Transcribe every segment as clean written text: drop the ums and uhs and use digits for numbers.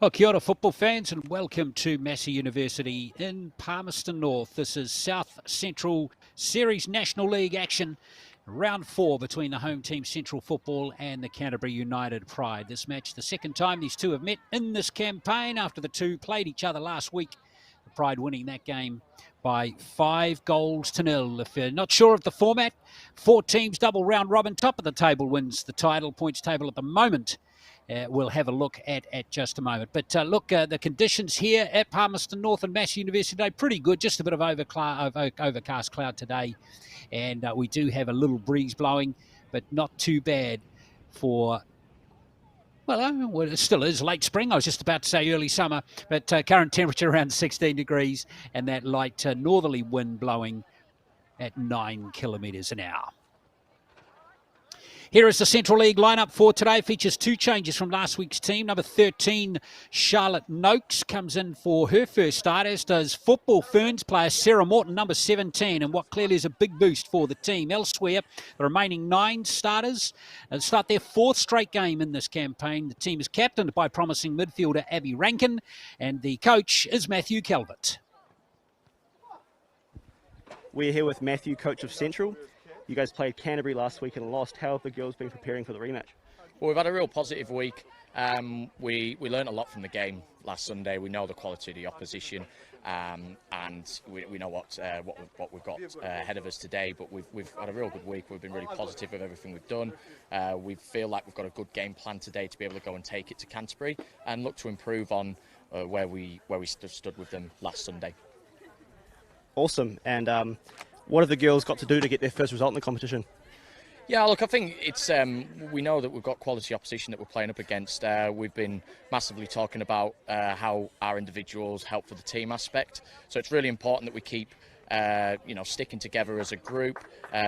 Well, kia ora football fans and welcome to Massey University in Palmerston North. This is South Central Series National League action, round 4 between the home team Central Football and the Canterbury United Pride. This match, the second time these two have met in this campaign after the two played each other last week. The Pride winning that game by 5-0. If you're not sure of the format, 4 teams, double round robin, top of the table wins the title, points table at the moment. We'll have a look at just a moment. But look, the conditions here at Palmerston North and Massey University today, pretty good. Just a bit of overcast cloud today. And we do have a little breeze blowing, but not too bad for, well, it still is late spring. I was just about to say early summer, but current temperature around 16 degrees and that light northerly wind blowing at 9 kilometres an hour. Here is the Central League lineup for today. Features 2 changes from last week's team. Number 13, Charlotte Noakes, comes in for her first start, as does Football Ferns player Sarah Morton, number 17, and what clearly is a big boost for the team. Elsewhere, the remaining 9 starters start their 4th straight game in this campaign. The team is captained by promising midfielder Abby Rankin, and the coach is Matthew Calvert. We're here with Matthew, coach of Central. You guys played Canterbury last week and lost. How have the girls been preparing for the rematch? Well, we've had a real positive week. We learned a lot from the game last Sunday. We know the quality of the opposition, and we know what we've got ahead of us today. But we've had a real good week. We've been really positive with everything we've done. We feel like we've got a good game plan today to be able to go and take it to Canterbury and look to improve on where we stood with them last Sunday. Awesome. And what have the girls got to do to get their first result in the competition? Yeah, look, I think it's we know that we've got quality opposition that we're playing up against. We've been massively talking about how our individuals help for the team aspect. So it's really important that we keep sticking together as a group,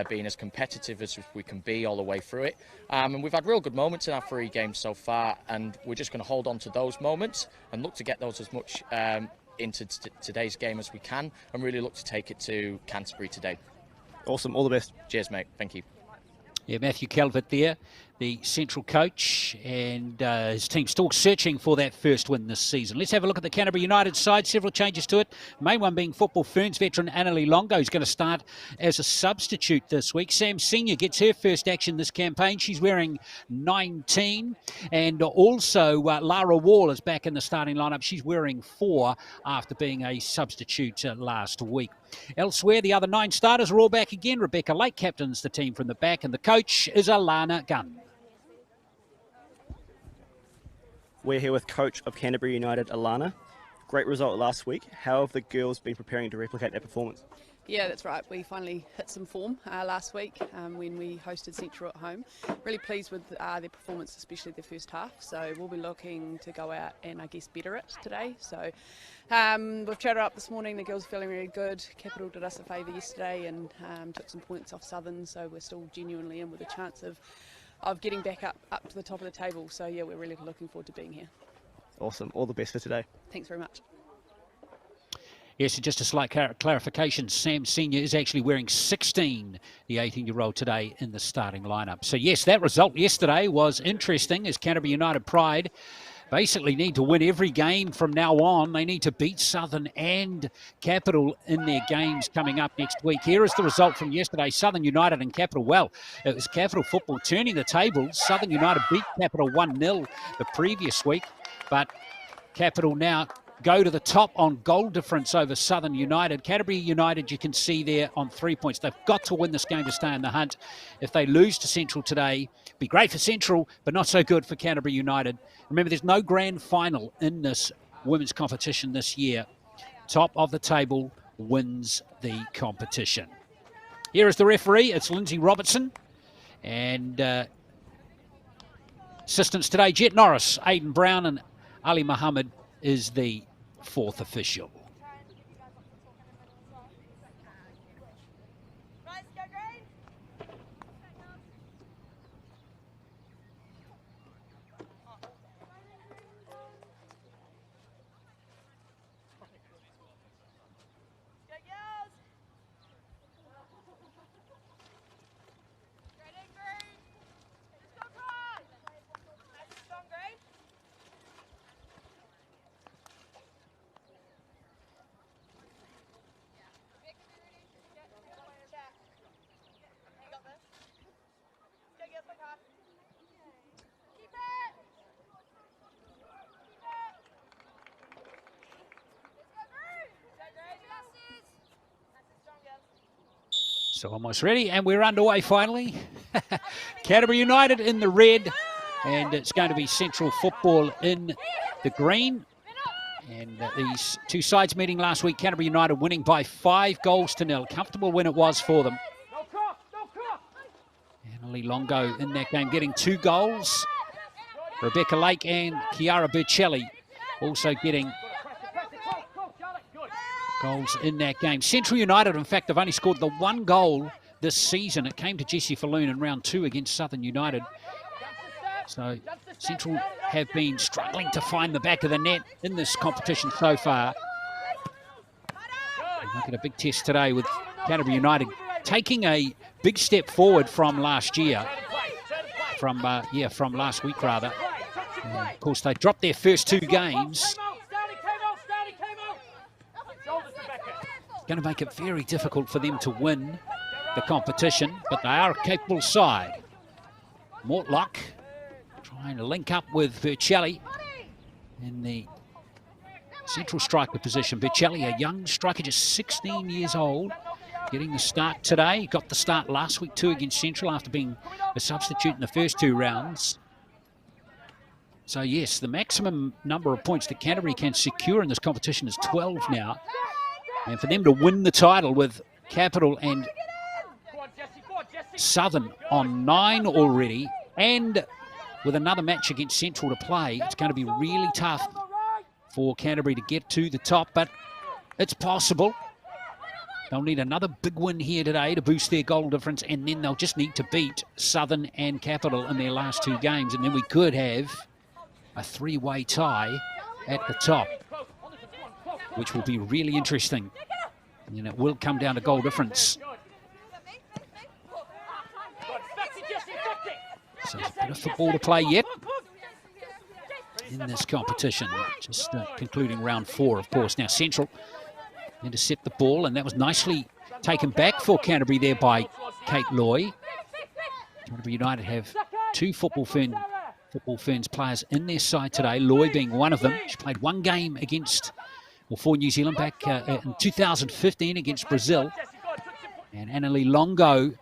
being as competitive as we can be all the way through it. And we've had real good moments in our 3 games so far, and we're just going to hold on to those moments and look to get those as much into today's game as we can, and really look to take it to Canterbury today. Awesome, all the best. Cheers, mate. Thank you. Yeah, Matthew Calvert there, the Central coach, and his team still searching for that first win this season. Let's have a look at the Canterbury United side. Several changes to it. Main one being Football Ferns veteran Annalie Longo is going to start as a substitute this week. Sam Senior gets her first action this campaign. She's wearing 19. And also Lara Wall is back in the starting lineup. She's wearing 4 after being a substitute last week. Elsewhere, the other 9 starters are all back again. Rebecca Lake captains the team from the back, and the coach is Alana Gunn. We're here with coach of Canterbury United, Alana. Great result last week. How have the girls been preparing to replicate that performance? Yeah, that's right. We finally hit some form last week when we hosted Central at home. Really pleased with their performance, especially the first half. So we'll be looking to go out and, I guess, better it today. So we've chatted up this morning. The girls are feeling really good. Capital did us a favour yesterday and took some points off Southern. So we're still genuinely in with a chance of getting back up to the top of the table. So, yeah, we're really looking forward to being here. Awesome. All the best for today. Thanks very much. Yes, just a slight clarification. Sam Senior is actually wearing 16, the 18-year-old today in the starting lineup. So, yes, that result yesterday was interesting as Canterbury United Pride basically need to win every game from now on. They need to beat Southern and Capital in their games coming up next week. Here is the result from yesterday. Southern United and Capital. Well, it was Capital Football turning the tables. Southern United beat Capital 1-0 the previous week, but Capital now go to the top on goal difference over Southern United. Canterbury United, you can see there on 3 points. They've got to win this game to stay in the hunt. If they lose to Central today, be great for Central, but not so good for Canterbury United. Remember, there's no grand final in this women's competition this year. Top of the table wins the competition. Here is the referee. It's Lindsay Robertson. And assistants today, Jet Norris, Aidan Brown, and Ali Muhammad is the 4th official. So almost ready, and we're underway finally. Canterbury United in the red, and it's going to be Central Football in the green. And these two sides meeting last week, Canterbury United winning by 5-0. Comfortable win it was for them. Annalie Longo in that game getting 2 goals. Rebecca Lake and Chiara Burcelli also getting goals in that game. Central United, in fact, have only scored the 1 goal this season. It came to Jessie Falloon in round 2 against Southern United. So Central have been struggling to find the back of the net in this competition so far. Look at a big test today with Canterbury United taking a big step forward from last year. From last week rather. Of course, they dropped their first 2 games. Going to make it very difficult for them to win the competition, but they are a capable side. Mortlock trying to link up with Burcelli in the central striker position. Burcelli, a young striker, just 16 years old, getting the start today. Got the start last week too against Central after being a substitute in the first 2 rounds. So yes, the maximum number of points that Canterbury can secure in this competition is 12 now. And for them to win the title with Capital and Southern on 9 already, and with another match against Central to play, it's going to be really tough for Canterbury to get to the top, but it's possible. They'll need another big win here today to boost their goal difference, and then they'll just need to beat Southern and Capital in their last 2 games, and then we could have a 3-way tie at the top, which will be really interesting. And it will come down to goal difference. So there's a bit of football to play yet in this competition. Just concluding round 4, of course. Now Central intercept the ball, and that was nicely taken back for Canterbury there by Kate Loy. Canterbury United have 2 Football Ferns players in their side today, Loy being one of them. She played 1 game for New Zealand back in 2015 against Brazil. And Annalie Longo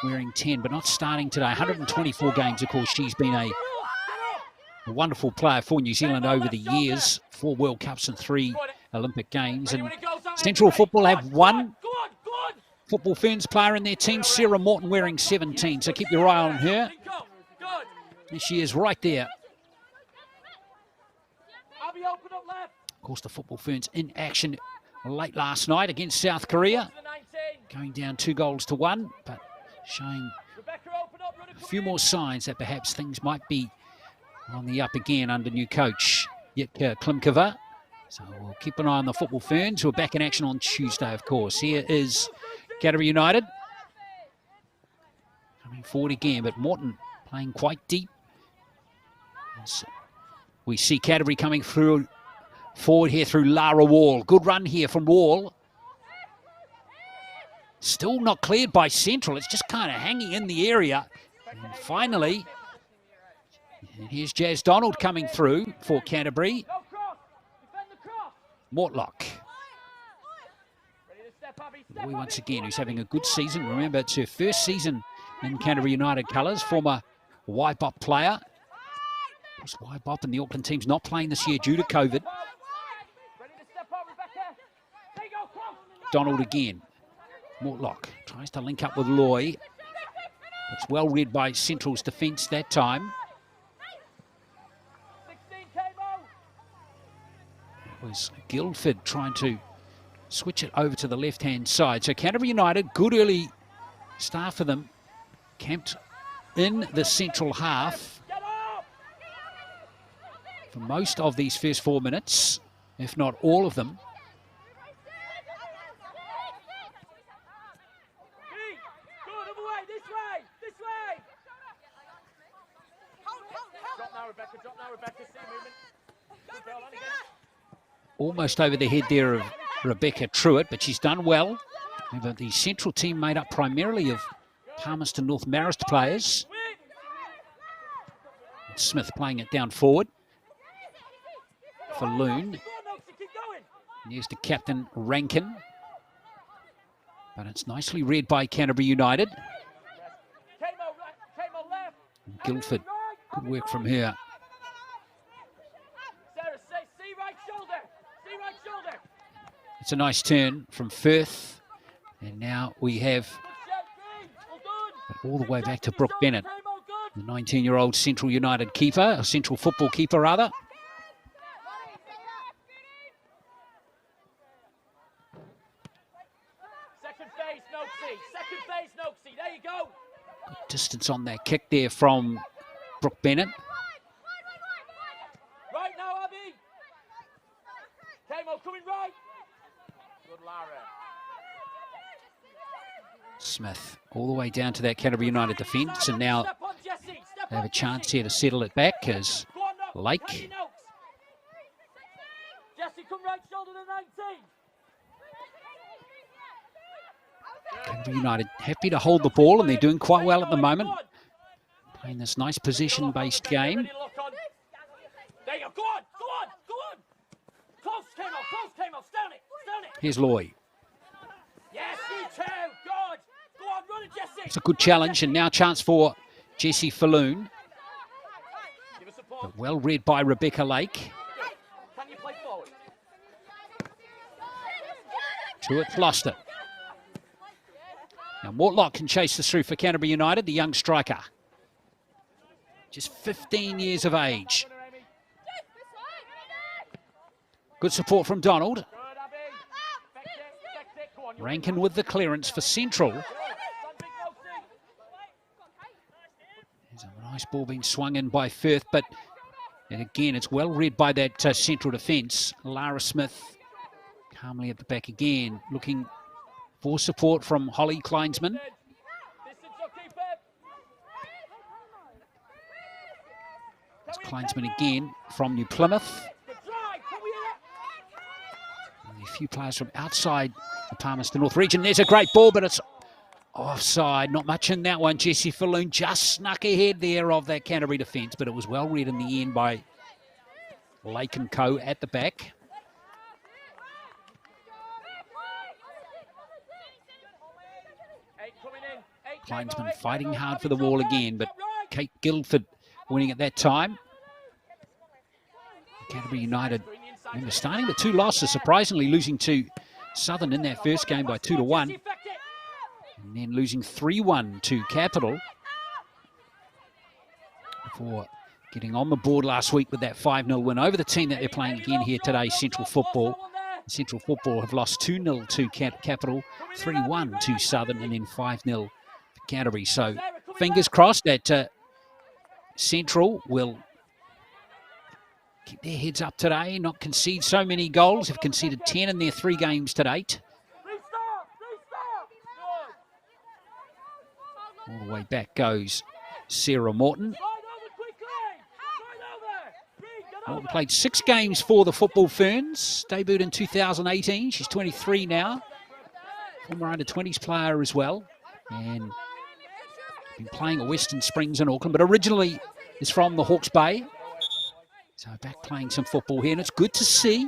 wearing 10, but not starting today. 124 games, of course. She's been a wonderful player for New Zealand over the years. 4 World Cups and 3 Olympic Games. And Central Football have 1 Football Ferns player in their team, Sarah Morton, wearing 17. So keep your eye on her. There she is right there. Of course, the Football Ferns in action late last night against South Korea. Going down 2-1, but showing a few more signs that perhaps things might be on the up again under new coach Jitka Klimkova. So we'll keep an eye on the Football Ferns, who are back in action on Tuesday, of course. Here is Canterbury United. Coming forward again, but Morton playing quite deep. So we see Canterbury coming forward here through Lara Wall. Good run here from Wall. Still not cleared by Central. It's just kind of hanging in the area. And finally, and here's Jazz Donald coming through for Canterbury. Mortlock. Boy, once again, who's having a good season. Remember, it's her first season in Canterbury United colours. Former Waibop player. Of course, Waibop and the Auckland team's not playing this year due to COVID. Donald again. Mortlock tries to link up with Loy. It's well read by Central's defence that time. It was Guildford trying to switch it over to the left-hand side. So Canterbury United, good early start for them. Camped in the central half for most of these first 4 minutes, if not all of them. Almost over the head there of Rebecca Truitt, but she's done well. Remember, the Central team made up primarily of Palmerston North Marist players. Smith playing it down forward for Loon. Here's to Captain Rankin. But it's nicely read by Canterbury United. And Guildford, good work from her. It's a nice turn from Firth. And now we have all the way back to Brooke Bennett, the 19-year-old Central United keeper, a Central football keeper rather. There you go. Good distance on that kick there from Brooke Bennett. Right now, Abby. Camo coming right. Good, Lara. Smith all the way down to that Canterbury United defence, and now they have a chance here to settle it back as Lake. Jesse, come right shoulder to 19. Canterbury United happy to hold the ball, and they're doing quite well at the moment. Playing this nice possession-based game. There you go. Go on, go on, go on. Close, Camo, down it. Here's Loy. Yes, you too. Good. Go on, run it, Jesse. It's a good challenge, and now chance for Jessie Falloon. But well read by Rebecca Lake. Can you play forward? Truett lost it. Now Mortlock can chase this through for Canterbury United, the young striker. Just 15 years of age. Good support from Donald. Rankin with the clearance for Central. There's a nice ball being swung in by Firth, but and again, it's well read by that Central defence. Lara Smith calmly at the back again, looking for support from Holly Kleinsman. It's Kleinsman again from New Plymouth. Only a few players from outside the Palmerston North region. There's a great ball, but it's offside. Not much in that one. Jessie Falloon just snuck ahead there of that Canterbury defence, but it was well read in the end by Lake and Co at the back. Kleinsman fighting hard for the ball again, but Kate Guildford winning at that time. Canterbury United, remember, starting with 2 losses, surprisingly losing to Southern in that first game by 2-1. And then losing 3-1 to Capital before getting on the board last week with that 5-0 win over the team that they're playing again here today, Central Football. Central Football have lost 2-0 to Capital, 3-1 to Southern, and then 5-0 to Canterbury. So fingers crossed that Central will keep their heads up today, not concede so many goals. Have conceded 10 in their 3 games to date. All the way back goes Sarah Morton. Morton played 6 games for the Football Ferns, debuted in 2018. She's 23 now, former under-20s player as well, and been playing at Western Springs in Auckland, but originally is from the Hawke's Bay. So back playing some football here, and it's good to see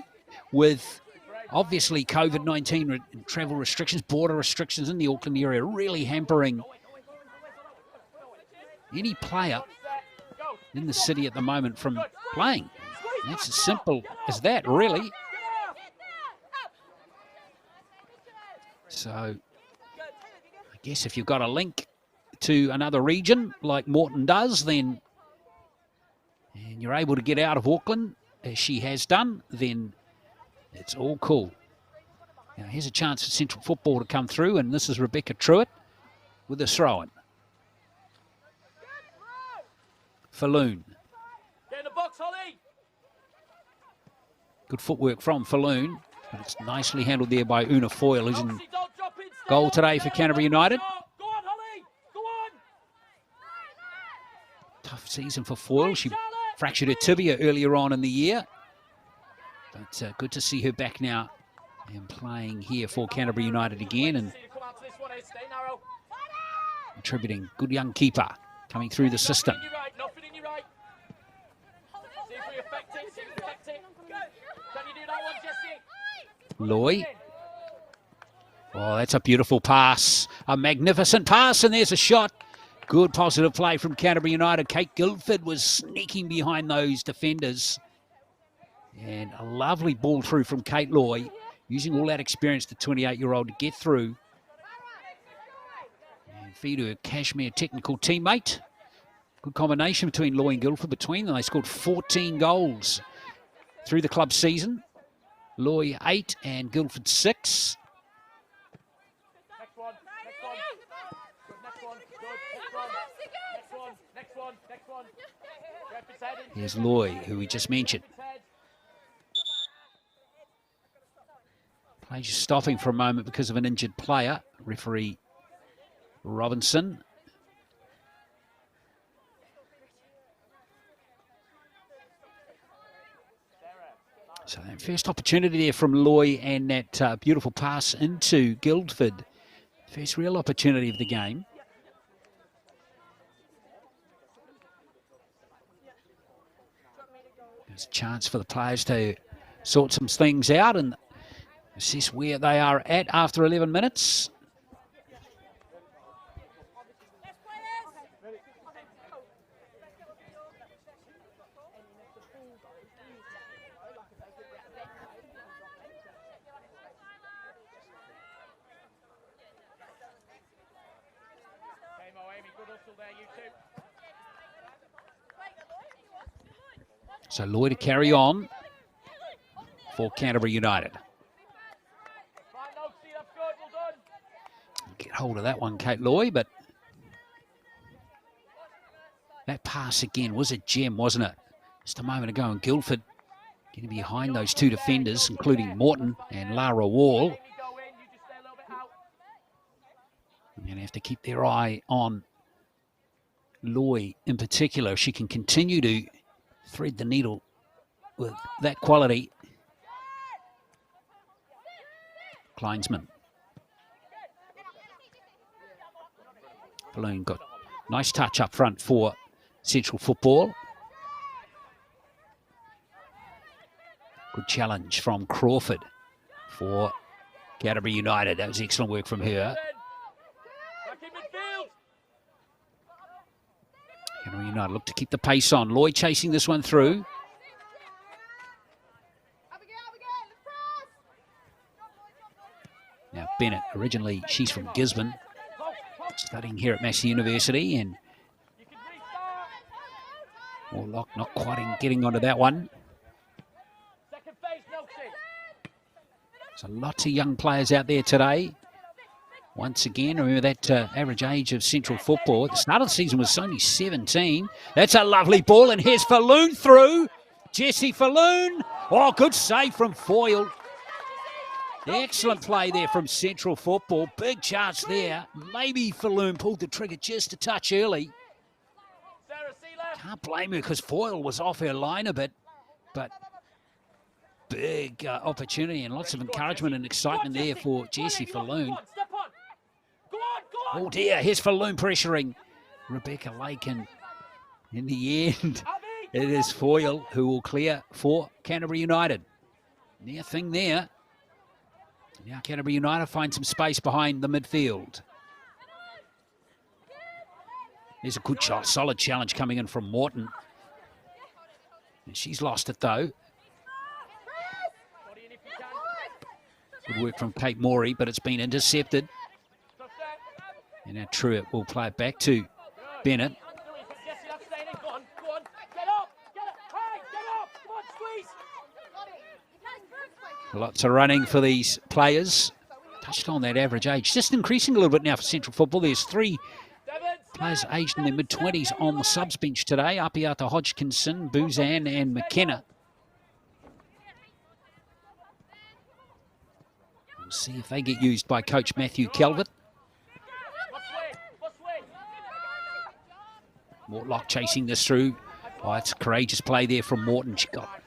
with obviously COVID-19 travel restrictions, border restrictions in the Auckland area really hampering any player in the city at the moment from playing. That's as simple as that, really. So I guess if you've got a link to another region like Morton does, then and you're able to get out of Auckland, as she has done, then it's all cool. Now here's a chance for Central Football to come through, and this is Rebecca Truett with a throw-in. Falloon. Get in the box, Holly. Good footwork from Falloon, but it's nicely handled there by Una Foyle, who's in goal today for Canterbury United. Go on, Holly. Go on. Tough season for Foyle. She fractured her tibia earlier on in the year, but good to see her back now and playing here for Canterbury United again and contributing. Good young keeper coming through the system. Loy. Oh, that's a beautiful pass. A magnificent pass, and there's a shot. Good positive play from Canterbury United. Kate Guildford was sneaking behind those defenders. And a lovely ball through from Kate Loy, using all that experience, the 28-year-old, to get through. And feed her Cashmere technical teammate. Good combination between Loy and Guildford. Between them, they scored 14 goals through the club season. Loy 8 and Guildford 6. Here's Loy, who we just mentioned. Play just stopping for a moment because of an injured player. Referee Robinson. So that first opportunity there from Loy, and that beautiful pass into Guildford. First real opportunity of the game. There's a chance for the players to sort some things out and assess where they are at after 11 minutes. So Loy to carry on for Canterbury United. Get hold of that one, Kate Loy, but that pass again was a gem, wasn't it? Just a moment ago, and Guildford getting behind those two defenders, including Morton and Lara Wall. They're going to have to keep their eye on Loy in particular. If she can continue to thread the needle with that quality. Kleinsman. Balloon got nice touch up front for Central Football. Good challenge from Crawford for Canterbury United. That was excellent work from her. Canterbury United look to keep the pace on. Lloyd chasing this one through. Now Bennett, originally she's from Gisborne, studying here at Massey University, and Warlock not quite getting onto that one. There's lots of young players out there today. Once again, remember that average age of Central Football at the start of the season was only 17. That's a lovely ball, and here's Falloon through. Jessie Falloon. Oh, good save from Foyle. Excellent play there from Central Football. Big chance there. Maybe Falloon pulled the trigger just a touch early. Can't blame her because Foyle was off her line a bit, but big opportunity and lots of encouragement and excitement there for Jessie Falloon. Oh dear, here's Falloon pressuring Rebecca Lake, and in the end, it is Foyle who will clear for Canterbury United. Near thing there. Now Canterbury United find some space behind the midfield. There's a good shot, solid challenge coming in from Morton. And she's lost it though. Good work from Kate Morey, but it's been intercepted. And now Truitt will play it back to Bennett. Lots of running for these players. Touched on that average age. Just increasing a little bit now for Central Football. There's 3 players aged in their mid-20s on the subs bench today. Apiata Hodgkinson, Buzan and McKenna. We'll see if they get used by coach Matthew Calvert. Mortlock chasing this through. Oh, it's a courageous play there from Morton. She got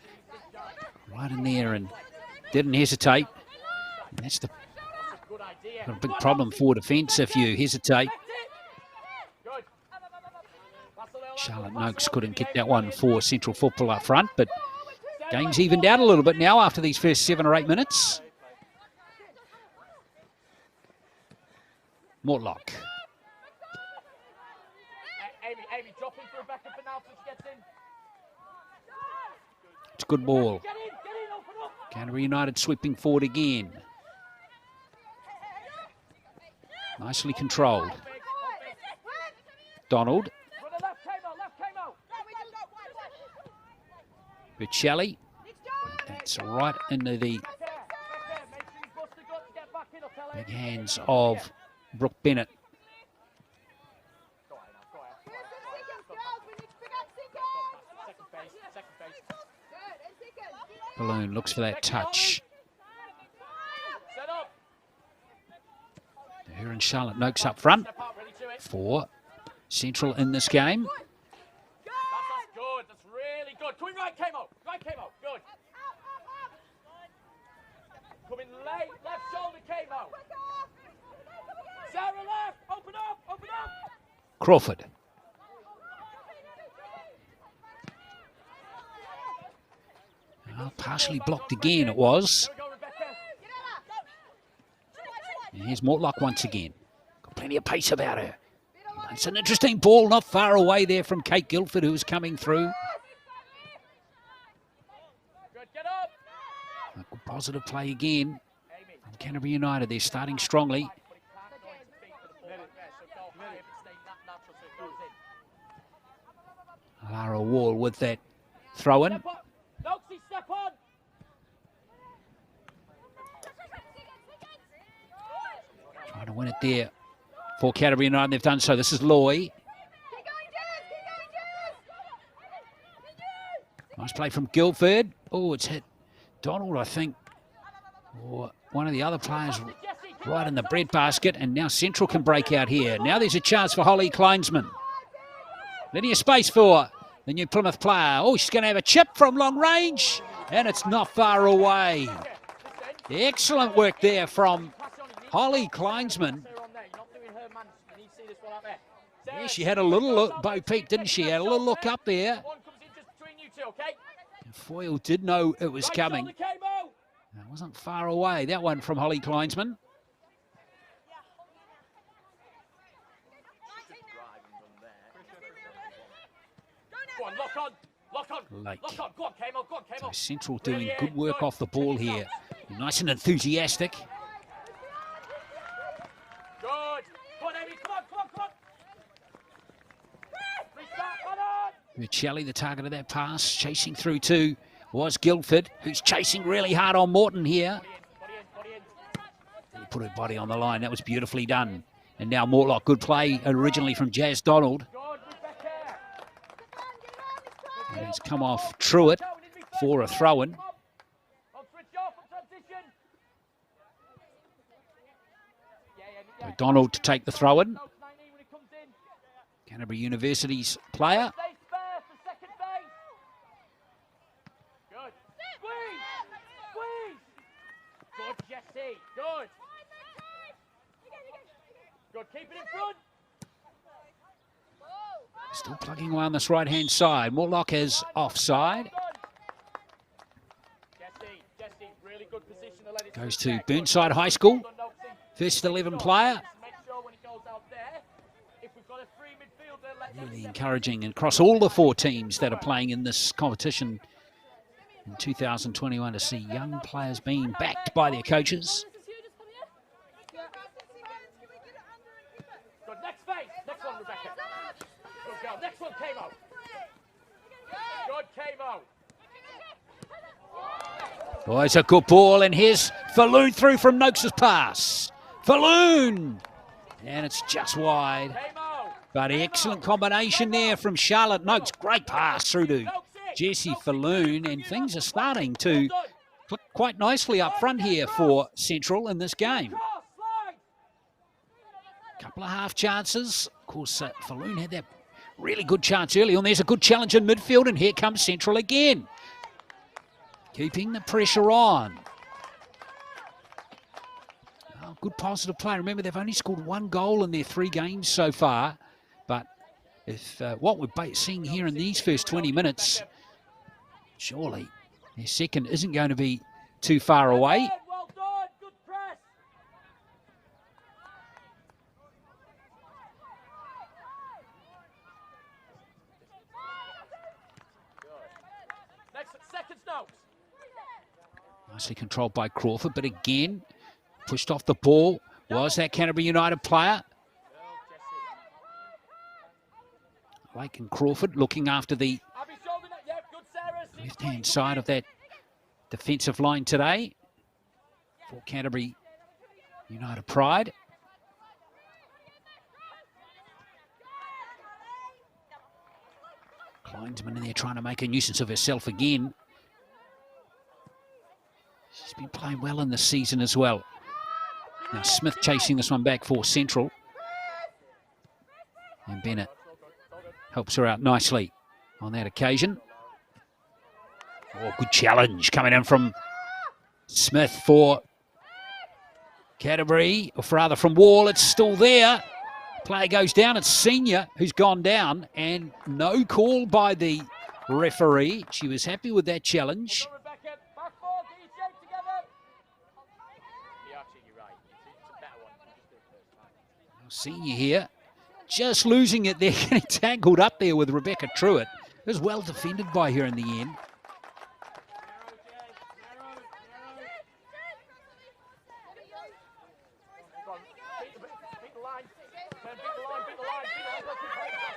right in there and didn't hesitate. And that's got a big problem for defence if you hesitate. Charlotte Noakes couldn't get that one for Central Football up front, but game's evened out a little bit now after these first 7 or 8 minutes. Mortlock. Amy, drop in for Rebecca for now so she gets in. It's a good ball. Get in, open up. Canterbury United sweeping forward again. Nicely controlled. Donald. Bocelli. That's right into the big hands of Brooke Bennett. Balloon looks for that touch. Her and Charlotte Noakes up front for Central in this game. That's good. That's really good. Coming right, Kamo. Right, Kamo. Good. Coming late. Left shoulder, Kamo. Sarah left. Open up. Open up. Crawford. Oh, partially blocked again, it was. And here's Mortlock once again. Got plenty of pace about her. It's an interesting ball, not far away there from Kate Guildford, who was coming through. A good positive play again from Canterbury United. They're starting strongly. Lara Wall with that throw-in. Trying to win it there for Canterbury United. They've done so. This is Loy. Nice play from Guildford. Oh, it's hit Donald, I think. Or one of the other players right in the breadbasket. And now Central can break out here. Now there's a chance for Holly Kleinsman. Plenty of space for the new Plymouth player. Oh, she's going to have a chip from long range. And it's not far away. Excellent work there from Holly Kleinsman. Yeah, she had a little look, Bo Peak, didn't she? Had a little look up there. And Foyle did know it was coming. It wasn't far away, that one from Holly Kleinsman. Lake. So Central doing good work off the ball here. Nice and enthusiastic. Bocelli, the target of that pass, chasing through to was Guildford, who's chasing really hard on Morton here. He put her body on the line. That was beautifully done. And now Mortlock, good play originally from Jazz Donald. And it's come off Truitt for a throw-in. So Donald to take the throw-in. Canterbury University's player. Good, Jesse. Good. Good. Keep it in front. Still plugging away on this right-hand side. Mortlock is offside. Jesse, really good position to let it Goes to Burnside High School. First 11 player. Really encouraging across all the 4 teams that are playing in this competition in 2021 to see young players being backed by their coaches. Good, next phase. Next one, Rebecca. Good girl. Next one, Kamo. Good, Kamo. Oh, it's a good ball, and here's Falloon through from Noakes' pass. Falloon! And it's just wide. But excellent combination there from Charlotte Noakes. Great pass through to Jessie Falloon, and things are starting to click quite nicely up front here for Central in this game. Couple of half chances. Of course, Falloon had that really good chance early on. There's a good challenge in midfield, and here comes Central again. Keeping the pressure on. Oh, good positive play. Remember, they've only scored 1 goal in their 3 games so far. But if what we're seeing here in these first 20 minutes, surely their second isn't going to be too far away. Well done. Good press. Nicely controlled by Crawford, but again, pushed off the ball. Was that Canterbury United player? Blake and Crawford looking after the left-hand side of that defensive line today for Canterbury United Pride. Kleinsman in there trying to make a nuisance of herself again. She's been playing well in this season as well. Now Smith chasing this one back for Central. And Bennett helps her out nicely on that occasion. Oh, good challenge coming in from Smith for Canterbury, or rather from Wall. It's still there. Player goes down. It's Senior who's gone down, and no call by the referee. She was happy with that challenge. Senior here, just losing it there, getting tangled up there with Rebecca Truitt. It was well defended by her in the end.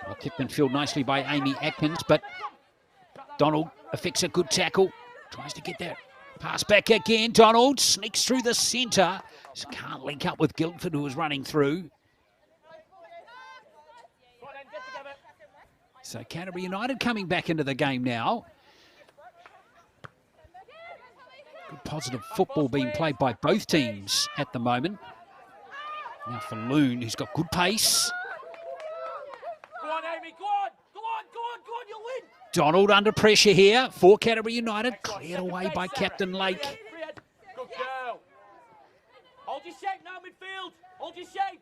Well, tipped in field nicely by Amy Atkins, but Donald affects a good tackle. Tries to get that pass back again. Donald sneaks through the centre. Just can't link up with Guildford, who was running through. So Canterbury United coming back into the game now. Good positive football being played by both teams at the moment. Now for Loon, who's got good pace. Go on, Amy, go on, go on, go on, go on, you'll win. Donald under pressure here for Canterbury United. Cleared away by Captain Lake. Good girl. Hold your shape now, midfield. Hold your shape.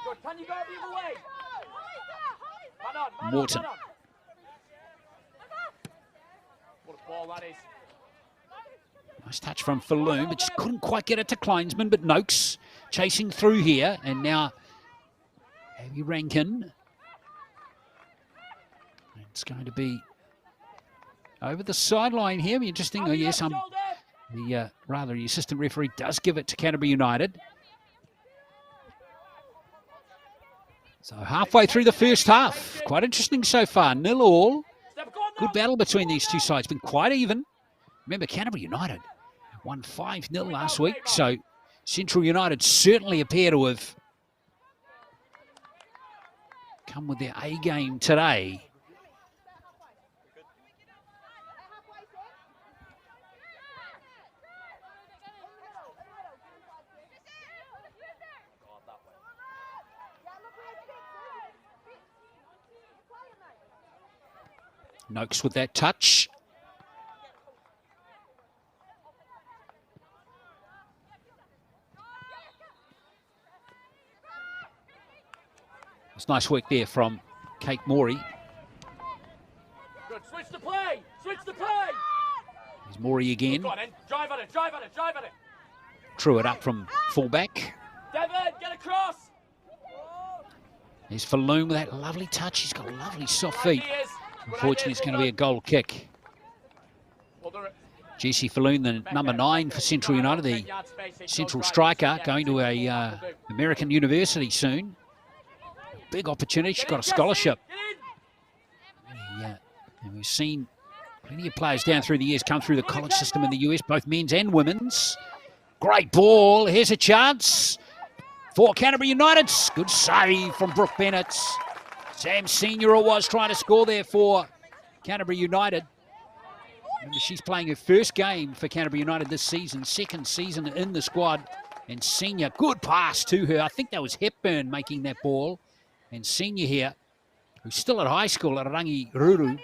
Good, can you go the other way? Morton. What a ball that is. Nice touch from Falloon, but just couldn't quite get it to Kleinsman. But Noakes chasing through here. And now Abby Rankin. It's going to be over the sideline here. Be interesting. Oh, yes, the assistant referee does give it to Canterbury United. So halfway through the first half. Quite interesting so far. 0-0. Good battle between these two sides. Been quite even. Remember, Canterbury United won 5-0 last week. So Central United certainly appear to have come with their A game today. Noakes with that touch. It's nice work there from Kate Morey. Good, switch the play, switch the play. There's Morey again. Go on, then. Drive at it, drive at it, drive at it. Threw it up from fullback. Devon, get across. There's Falloon with that lovely touch. He's got lovely soft feet. Unfortunately, it's going to be a goal kick. Jessie Falloon, the number 9 for Central United, the central striker, going to a American university soon. Big opportunity. She's got a scholarship. Yeah, and we've seen plenty of players down through the years come through the college system in the US, both men's and women's. Great ball. Here's a chance for Canterbury United. Good save from Brooke Bennett. Sam Senior was trying to score there for Canterbury United. Remember, she's playing her first game for Canterbury United this season, second season in the squad. And Senior, good pass to her. I think that was Hepburn making that ball. And Senior here, who's still at high school at Rangi Ruru,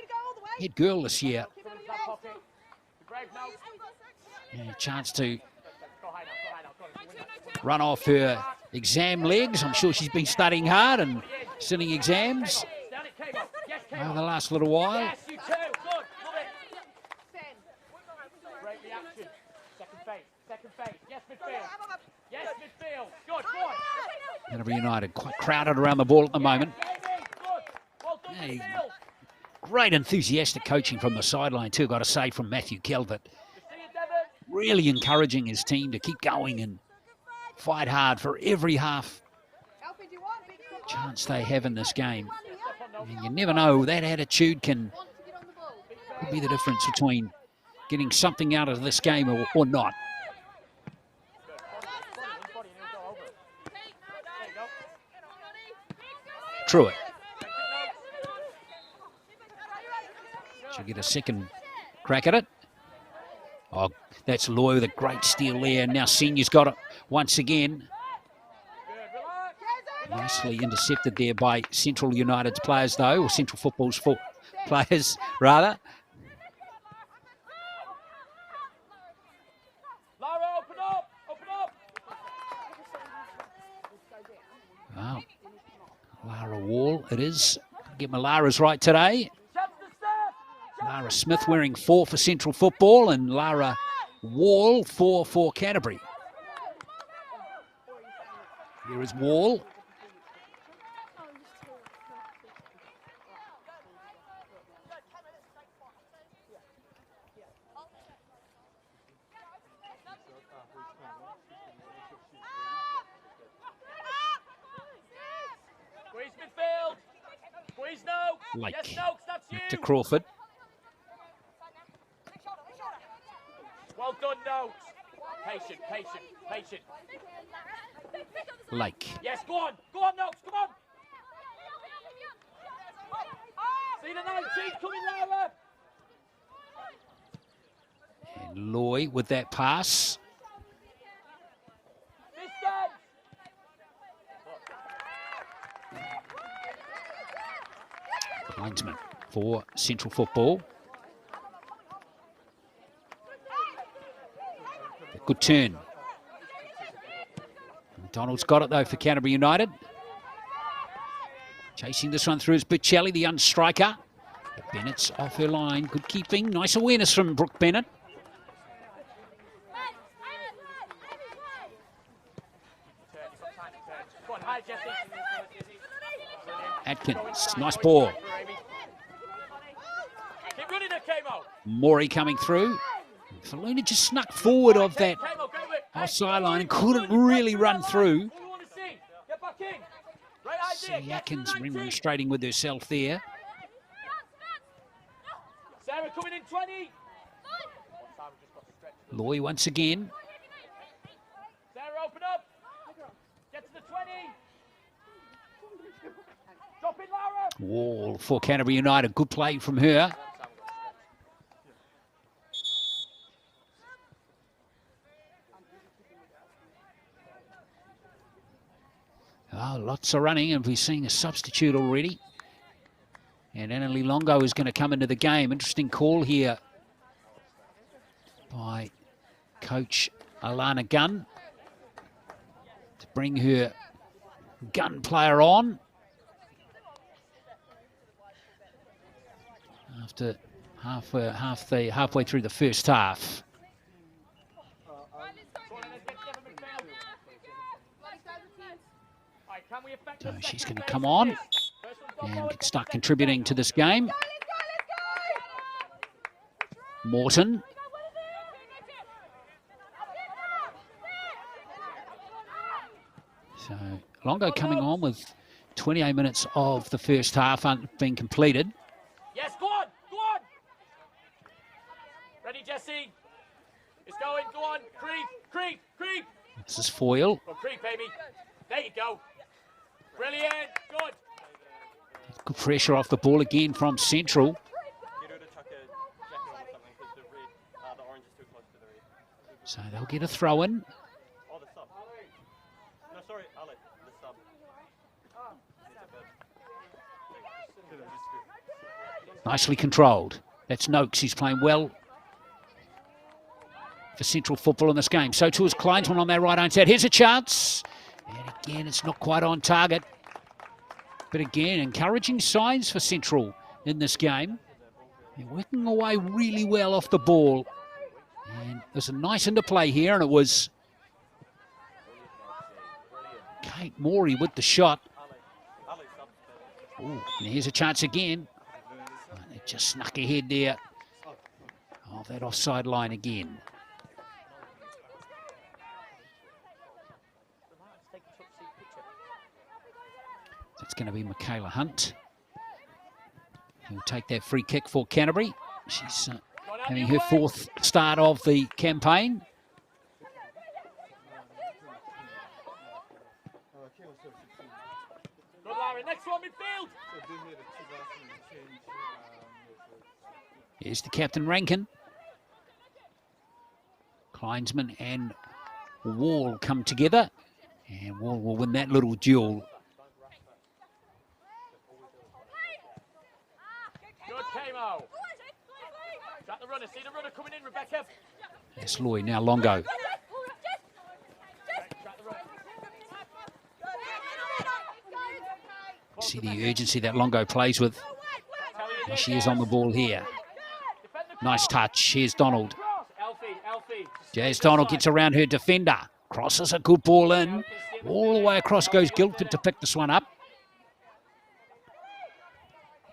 head girl this year. Yeah, chance to run off her exam legs. I'm sure she's been studying hard and sitting exams over the last little while. Yes, you too. Good. Love it. Great reaction. Second phase. Second phase. Yes, midfield. Yes, midfield. Good. Go on. Canterbury United quite crowded around the ball at the moment. Good. Well done, Hey, midfield. Great enthusiastic coaching from the sideline too, got to say, from Matthew Calvert. Really encouraging his team to keep going and fight hard for every half chance they have in this game. And you never know, that attitude could be the difference between getting something out of this game or not. Truitt. She'll get a second crack at it. Oh, that's Loy with a great steal there. Now Senior's got it once again. Nicely intercepted there by Central United's players, though, or Central Football's players, rather. Lara, open up! Open up! Wow. Lara Wall, it is. Get my Lara's right today. Lara Smith wearing 4 for Central Football and Lara Wall 4 for Canterbury. Here is Wall. Squeeze midfield! Squeeze Noakes! Like Yes, Noakes, that's you! to Crawford. Well done, Noakes! Patient, patient, patient. Lake. Yes, go on, Noakes, come on! See the 19 coming, Lara! And Loy with that pass. Distance! Linesman for Central Football. Good turn. McDonald's got it though for Canterbury United. Chasing this one through is Bichelli, the young striker. Bennett's off her line. Good keeping. Nice awareness from Brooke Bennett. Go on, high, Jesse. Atkins, nice ball. Keep running it, Kamo. Maury coming through. Faluna just snuck forward of that Kamo, go with it. offside line and couldn't really run through. What do we want to see? Get back in. Right idea. See Atkins remonstrating with herself there. Sarah coming in 20. Loy once again. Sarah, open up. Get to the 20. Drop in, Lara. Wall for Canterbury United. Good play from her. Oh, lots of running, and we're seeing a substitute already. And Annalie Longo is going to come into the game. Interesting call here by coach Alana Gunn to bring her gun player on after halfway through the first half. So she's going to come on and start contributing to this game. Morton. So Longo coming on with 28 minutes of the first half being completed. Yes, go on, go on. Ready, Jesse. It's going, go on. Creep. This is Foyle. Go creep, baby. There you go. Brilliant, good. Good pressure off the ball again from Central. So they'll get a throw in. Nicely controlled. That's Noakes. He's playing well for Central Football in this game. So too is Kleinsman on that right-hand side. Here's a chance. And again, it's not quite on target. But again, encouraging signs for Central in this game. They're working away really well off the ball. And there's a nice interplay here, and it was Kate Morey with the shot. Ooh, and here's a chance again. They just snuck ahead there. Oh, that offside line again. That's going to be Michaela Hunt. He'll take that free kick for Canterbury. She's having her 4th start of the campaign. Next one, midfield. Here's the captain, Rankin. Kleinsman and Wall come together, and Wall will win that little duel. Good, Kamo. Got the runner. See the runner coming in, Rebecca. That's Loy, now Longo. See the urgency that Longo plays with. There she is on the ball here. Nice touch. Here's Donald. Jazz Donald gets around her defender. Crosses a good ball in. All the way across goes Guildford to pick this one up.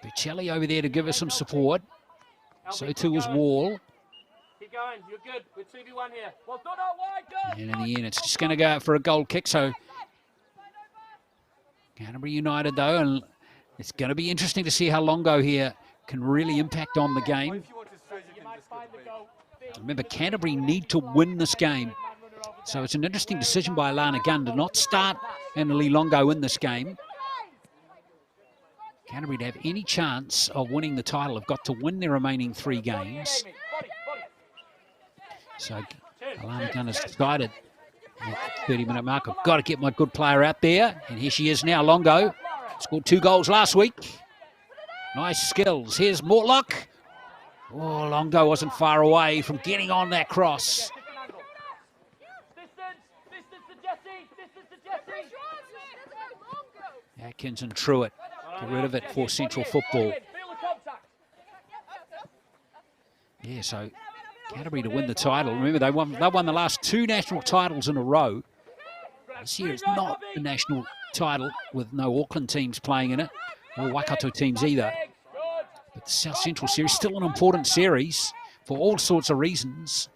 Buccelli over there to give her some support. So too is Wall. Keep going. You're good. We're 2v1 here. Well done out wide. Good. And in the end, it's just going to go out for a goal kick. So Canterbury United, though, and it's going to be interesting to see how Longo here can really impact on the game. Remember, Canterbury need to win this game. So it's an interesting decision by Alana Gunn to not start Annalie Longo in this game. Canterbury, to have any chance of winning the title, have got to win their remaining 3 games. So Alana Gunn has decided at the 30-minute mark, I've got to get my good player out there. And here she is now, Longo. Scored 2 goals last week. Nice skills. Here's Mortlock. Oh, Longo wasn't far away from getting on that cross. Atkins and Truitt get rid of it for Central Football. Yeah, so Canterbury to win the title. Remember, they won the last 2 national titles in a row. This year is not a national title with no Auckland teams playing in it, or Waikato teams either. But the South Central series is still an important series for all sorts of reasons.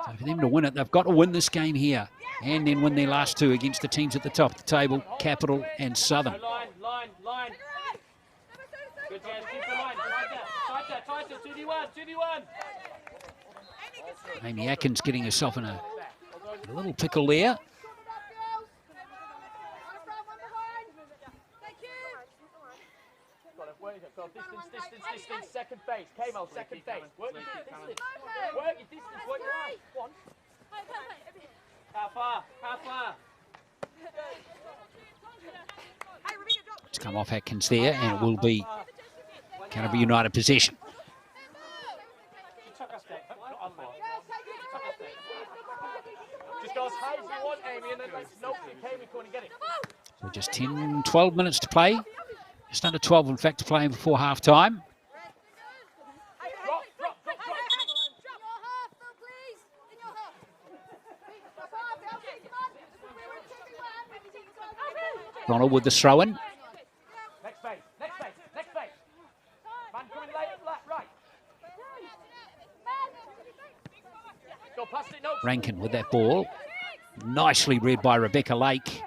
So for them to win it, they've got to win this game here and then win their last 2 against the teams at the top of the table, Capital and Southern. Line. Good, Jazz. Keep the line. Tighter. 2v1. Amy Atkins getting herself in a little pickle there. Distance, second phase. Kamo, second phase. Work your distance. Work your distance. What you want. How far? It's come off Atkins there, and it will be Canterbury United possession. Just go as high as you want, Amy, and then no, Kamo couldn't get it. So just 10, 12 minutes to play. Just under 12, in fact, to play before half-time. Ronald with the throw-in. Next phase. Man coming left, right. Go past it, no. Rankin with that ball. Nicely read by Rebecca Lake.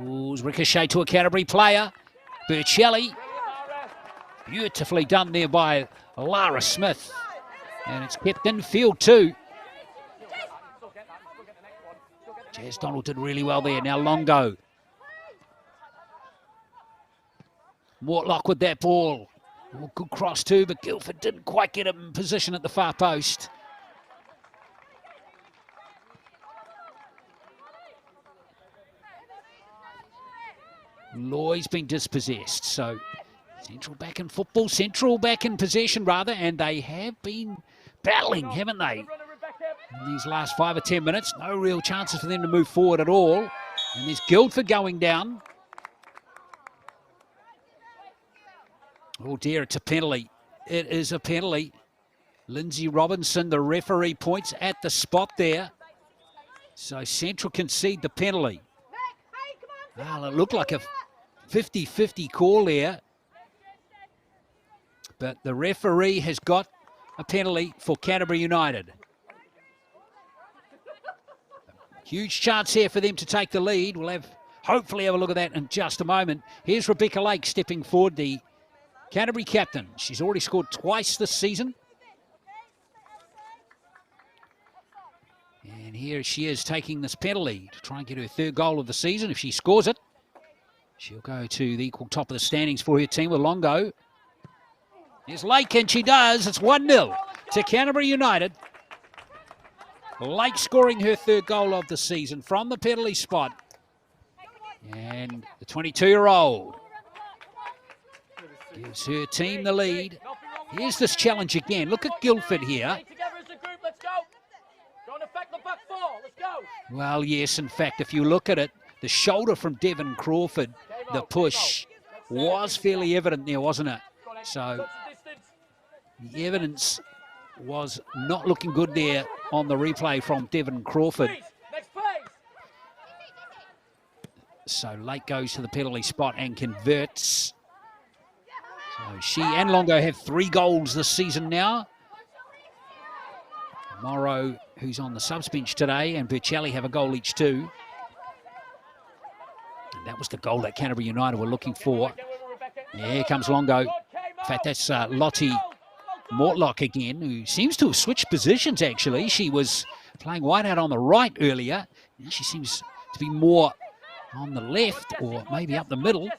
Ooh, ricochet to a Canterbury player. Buccelli. Beautifully done there by Lara Smith. And it's kept in field too. Jazz Donald did really well there. Now Longo. Mortlock with that ball. Oh, good cross too, but Guildford didn't quite get him in position at the far post. Loy's been dispossessed, so Central back in football, Central back in possession rather, and they have been battling, haven't they? In these last 5 or 10 minutes, no real chances for them to move forward at all. And there's Guildford going down. Oh dear, it's a penalty. It is a penalty. Lindsay Robinson, the referee, points at the spot there. So Central concede the penalty. Well, it looked like a 50-50 call there. But the referee has got a penalty for Canterbury United. Huge chance here for them to take the lead. We'll hopefully have a look at that in just a moment. Here's Rebecca Lake stepping forward, the Canterbury captain. She's already scored twice this season. And here she is taking this penalty to try and get her third goal of the season. If she scores it, she'll go to the equal top of the standings for her team with Longo. Here's Lake, and she does. It's 1-0 to Canterbury United. Lake scoring her third goal of the season from the penalty spot. And the 22-year-old gives her team the lead. Here's this challenge again. Look at Guildford here. Well, yes, in fact, if you look at it, the shoulder from Devon Crawford, the push was fairly evident there, wasn't it? So the evidence was not looking good there on the replay from Devon Crawford. So Lake goes to the penalty spot and converts. So she and Longo have 3 goals this season now. Morrow, who's on the subs bench today, and Burchelli have a goal each too. And that was the goal that Canterbury United were looking for. Yeah, here comes Longo. In fact, that's Lottie Mortlock again, who seems to have switched positions, actually. She was playing wide out on the right earlier. Now she seems to be more on the left, or maybe up the middle.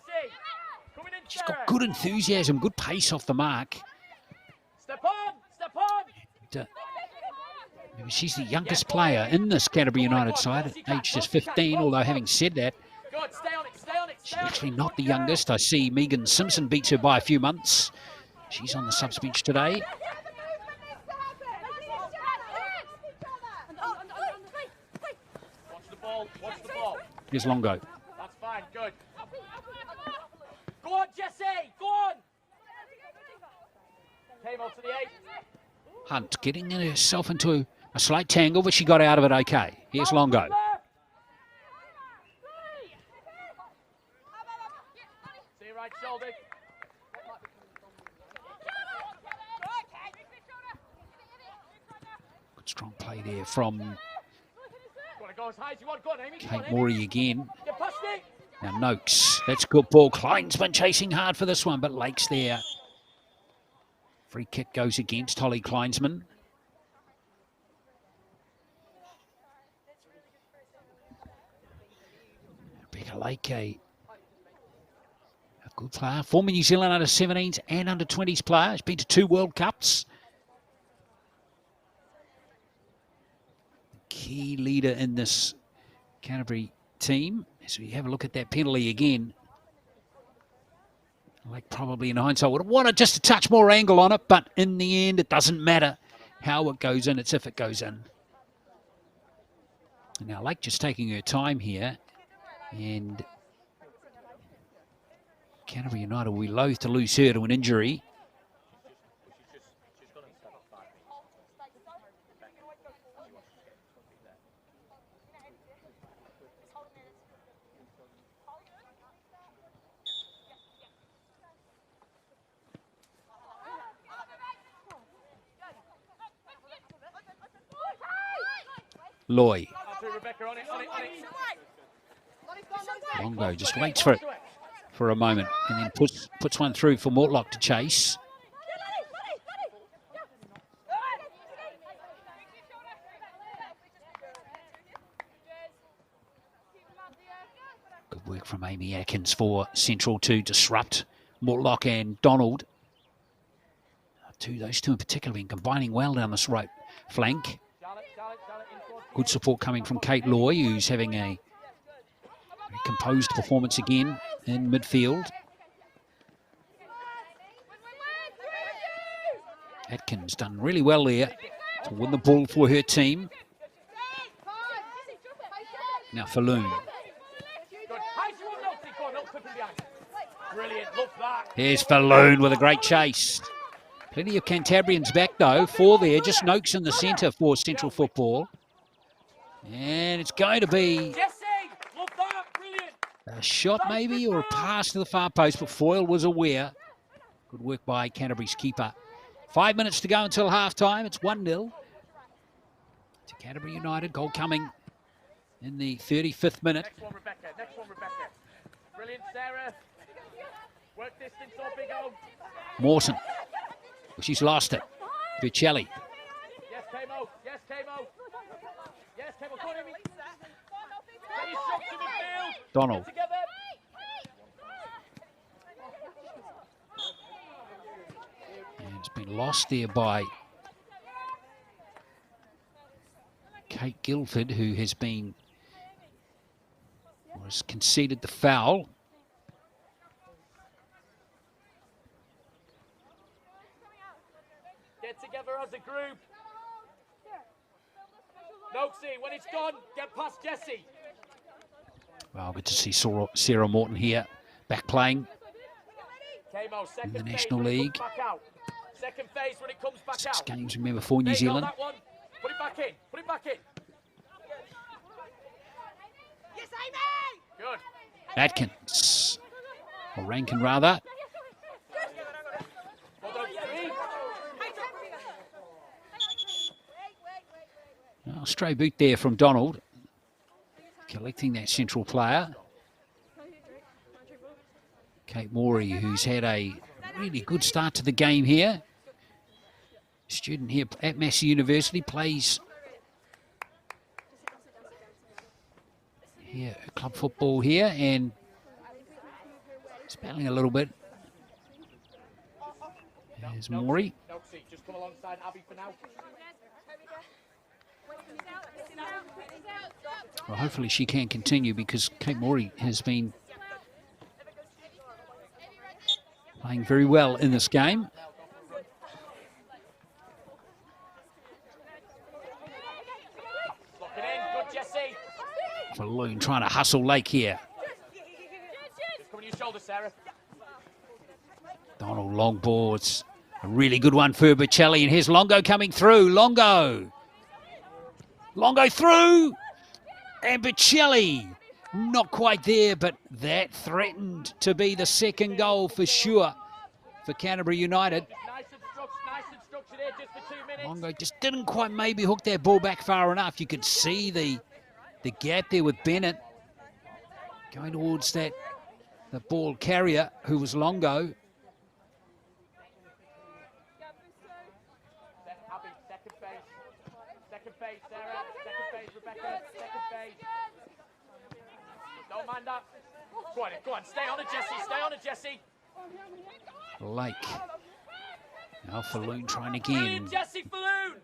She's got good enthusiasm, good pace off the mark. Step on, step on. Maybe she's the youngest player in this Canterbury United side, at age just 15, although having said that, she's actually not the youngest. I see Megan Simpson beats her by a few months. She's on the subs bench today. Watch the ball, watch the ball. Here's Longo. That's fine, good. Go on, Jesse, go on. Came out to the 8. Hunt getting herself into a slight tangle, but she got out of it okay. Here's Longo. See your right shoulder. Good strong play there from Go as high as you want. Go on, Amy. Kate Morey again. Get past it. Now Noakes, that's a good ball. Kleinsman chasing hard for this one, but Lake's there. Free kick goes against Holly Kleinsman. Rebecca Lake, a good player. Former New Zealand under-17s and under-20s player. She's been to 2 World Cups. Key leader in this Canterbury team. As we have a look at that penalty again. Like probably in hindsight would have wanted just a touch more angle on it, but in the end it doesn't matter how it goes in, it's if it goes in. And now Lake just taking her time here, and Canterbury United will be loath to lose her to an injury. Loy. Longo just waits for it for a moment and then puts one through for Mortlock to chase. Good work from Amy Atkins for Central to disrupt Mortlock and Donald. Those two in particular been combining well down this right flank. Good support coming from Kate Loy, who's having a very composed performance again in midfield. Atkins done really well there to win the ball for her team. Now Falloon. Here's Falloon with a great chase. Plenty of Cantabrians back though, 4 there, just Noakes in the centre for Central Football. And it's going to be A shot maybe, or a pass to the far post, but Foyle was aware. Good work by Canterbury's keeper. 5 minutes to go until half-time. It's 1-0 to Canterbury United. Goal coming in the 35th minute. Next one, Rebecca. Next one, Rebecca. Brilliant, Sarah. Work distance, or big O. Mawson. Well, she's lost it. Vicelli. Yes, Kamo. Yes, Kamo. Yes, Kamo. Go on, Amy. Get your shot to midfield. Donald. Get together. And it's been lost there by Kate Guildford, who has conceded the foul. Get together as a group. Noxie, when it's gone, get past Jessie. Well, good to see Sarah Morton here, back playing Kamo, second in the phase National when it League. comes back out. Second phase when it comes back 6 out. games, remember, for New There you go, Zealand. that one. Put it back in. Put it back in. Yes, Amy! Good. Atkins, or Rankin rather. Well done, three. Oh, stray boot there from Donald, collecting that central player. Kate Morey, who's had a really good start to the game here. Student here at Massey University, plays here club football here, and it's battling a little bit. There's Morey. Noxie, just come alongside Abby for now. Well, hopefully she can continue, because Kate Morey has been playing very well in this game. Lock it in. Good, Jessie. Falloon trying to hustle Lake here. Just come on your shoulder, Sarah. Donald long boards. A really good one for Bocelli, and here's Longo coming through. Longo through, and Bocelli not quite there, but that threatened to be the second goal for sure for Canterbury United. Nice and structured here just for 2 minutes. Longo just didn't quite maybe hook that ball back far enough. You could see the gap there with Bennett going towards the ball carrier, who was Longo. Abby, second phase, Sarah. Second phase, Rebecca. Second phase. Don't mind that. Go on, stay on it, Jessie. Stay on it, Jessie. Lake. Now Falloon trying again. Brilliant, Jessie Falloon.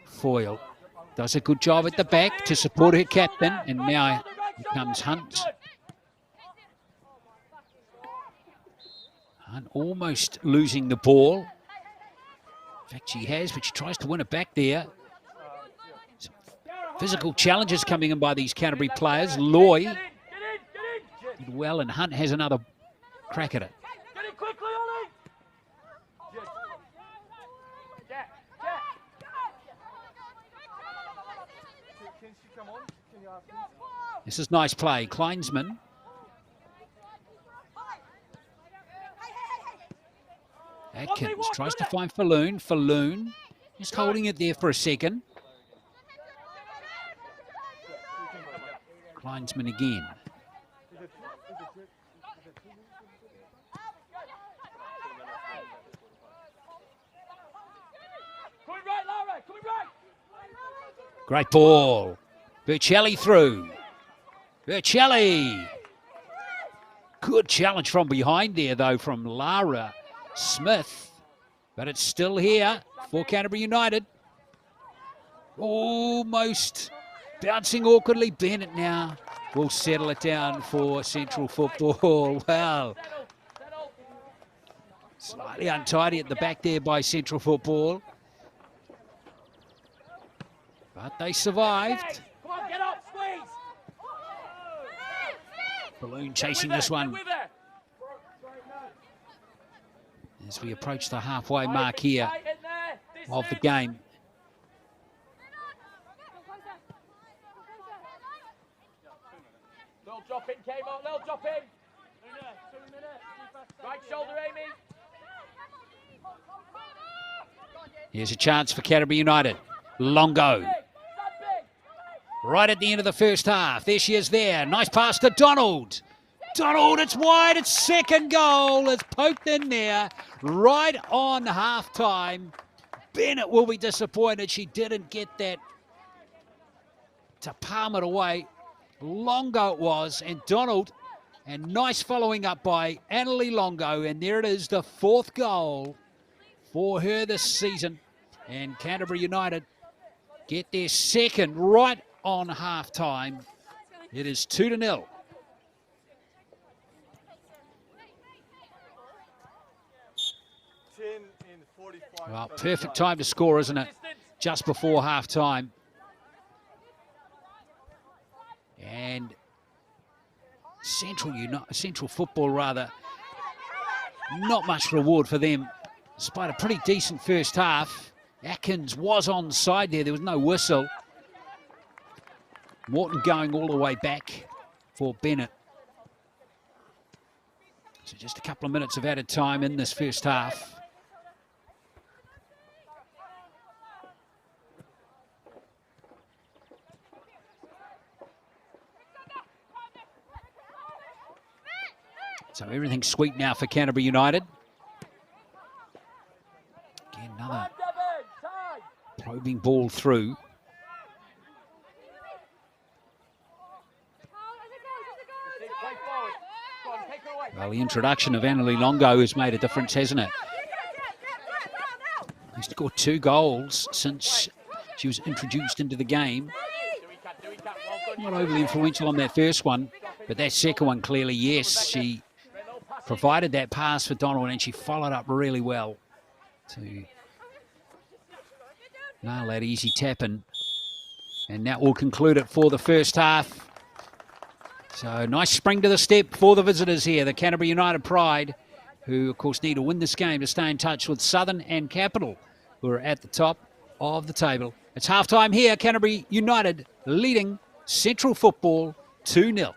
Foyle does a good job at the back to support her captain, and now here comes Hunt. Hunt almost losing the ball. In fact, she has, but she tries to win it back there. Some physical challenges coming in by these Canterbury players. Loy did well, and Hunt has another crack at it. Get it quickly, Ollie. Get. Can she come on? Can you ask me? This is nice play. Kleinsman. Atkins tries to find Falloon. Falloon just holding it there for a second. Kleinsman again. Coming right, Lara. Coming right. Great ball. Bocelli through. Bocelli. Good challenge from behind there, though, from Lara Smith. But it's still here for Canterbury United. Almost bouncing awkwardly. Bennett now will settle it down for Central Football. Well, slightly untidy at the back there by Central Football. But they survived. Come on, get up, squeeze. Balloon chasing this one as we approach the halfway mark here of the game. drop in, Kmart. Little drop in. 2 minutes. Right shoulder, Amy. Here's a chance for Canterbury United. Longo. Right at the end of the first half. There she is there. Nice pass to Donald. Donald, it's wide. It's second goal. It's poked in there right on half-time. Bennett will be disappointed she didn't get that to palm it away. Longo it was, and Donald, and nice following up by Annalie Longo, and there it is, the 4th goal for her this season. And Canterbury United get their second right on half-time. It is 2-0. Well, perfect time to score, isn't it? Just before half-time. And Central Football, rather, not much reward for them, despite a pretty decent first half. Atkins was onside there. There was no whistle. Morton going all the way back for Bennett. So just a couple of minutes of added time in this first half. So everything's sweet now for Canterbury United. Again, another probing ball through. Well, the introduction of Annalie Longo has made a difference, hasn't it? She's scored 2 goals since she was introduced into the game. Not overly influential on that first one, but that second one, clearly, yes. She provided that pass for Donald, and she followed up really well to nail that easy tap in. And that will conclude it for the first half. So nice spring to the step for the visitors here, the Canterbury United Pride, who of course need to win this game to stay in touch with Southern and Capital, who are at the top of the table. It's half-time here, Canterbury United leading Central Football 2-0.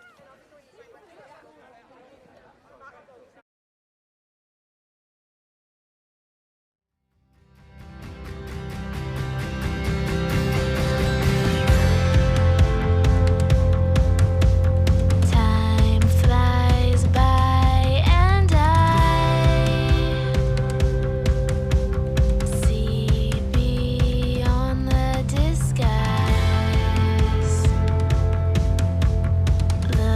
The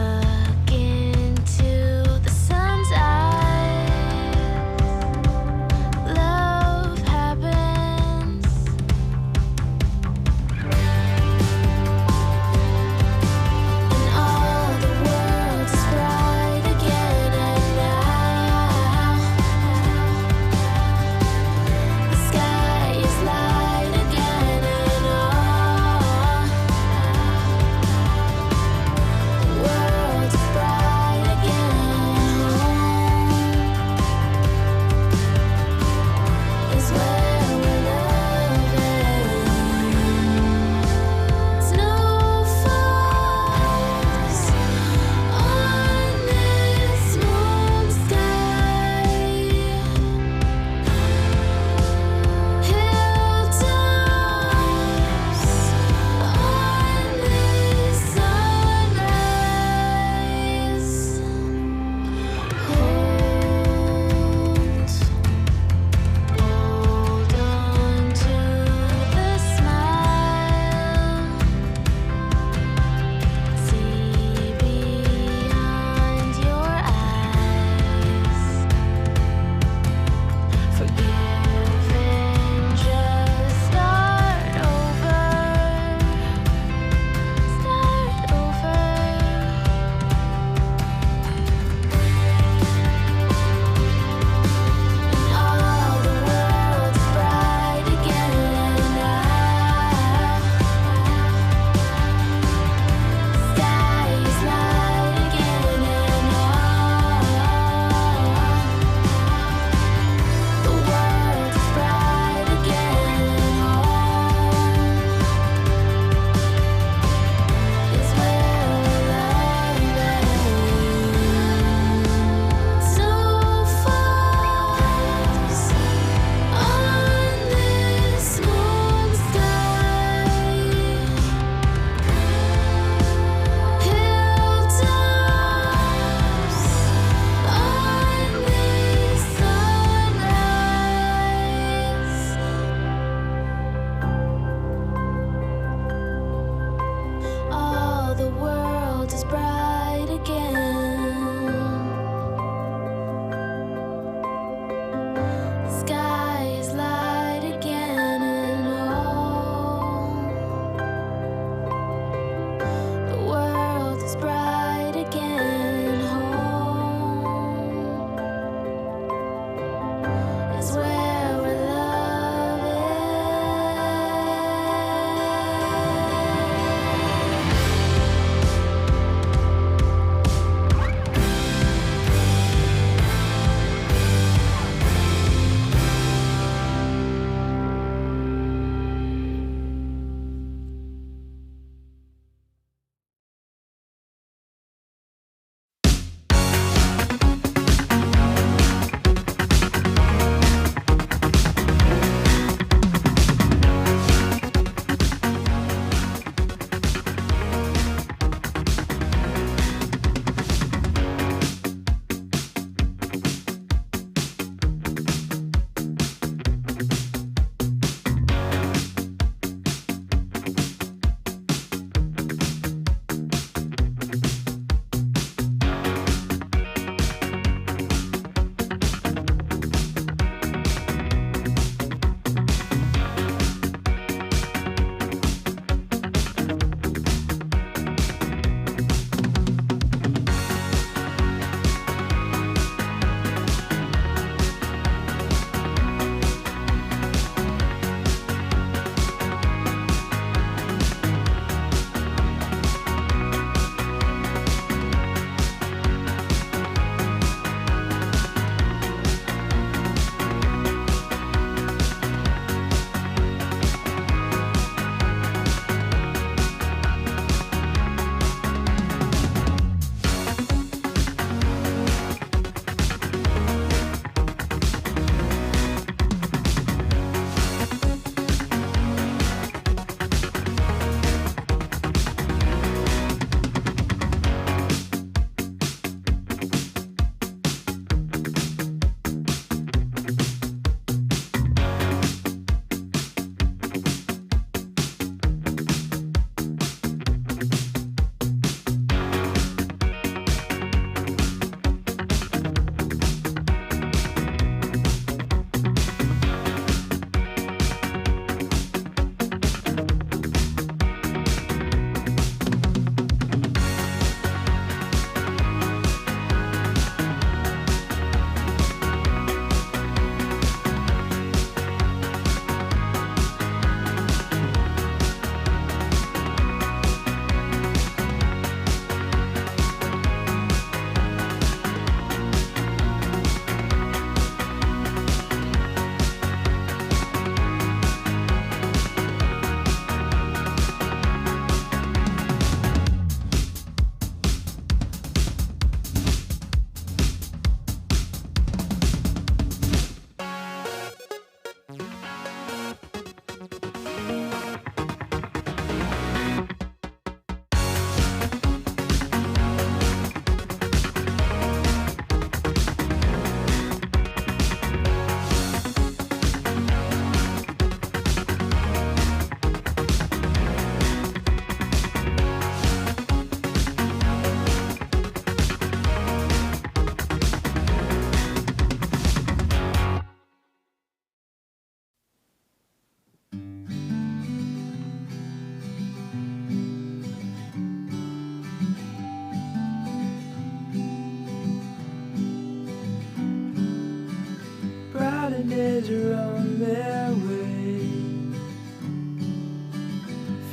Brighter days are on their way.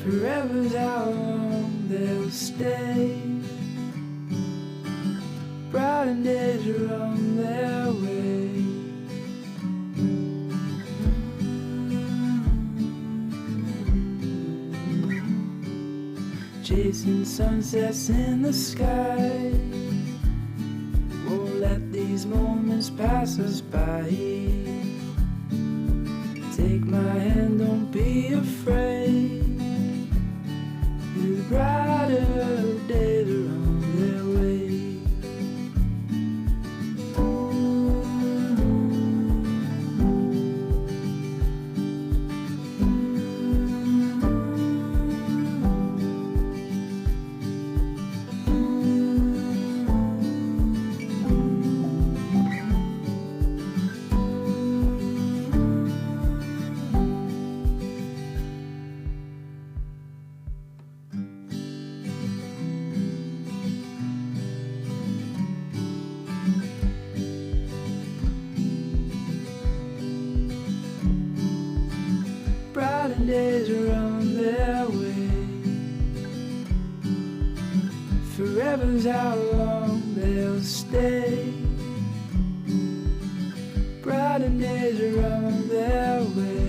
Forever's how long they'll stay. Brighter days are on their way. Chasing sunsets in the sky. Won't let these moments pass us by. Take my hand, don't be afraid. The brighter days are on their way. Brighter days are on their way. Forever's how long they'll stay. Brighter days are on their way.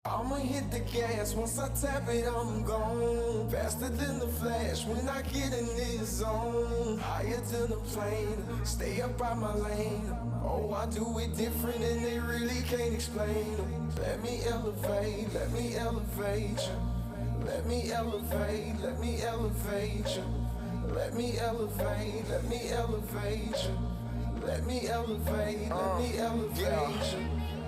I'ma hit the gas, once I tap it, I'm gone. Faster than the flash, when I get in this zone. Higher than a plane, stay up by my lane. Oh, I do it different and they really can't explain. Let me elevate, let me elevate you. Let me elevate, let me elevate you. Let me elevate, let me elevate you. Let me elevate, let me elevate you.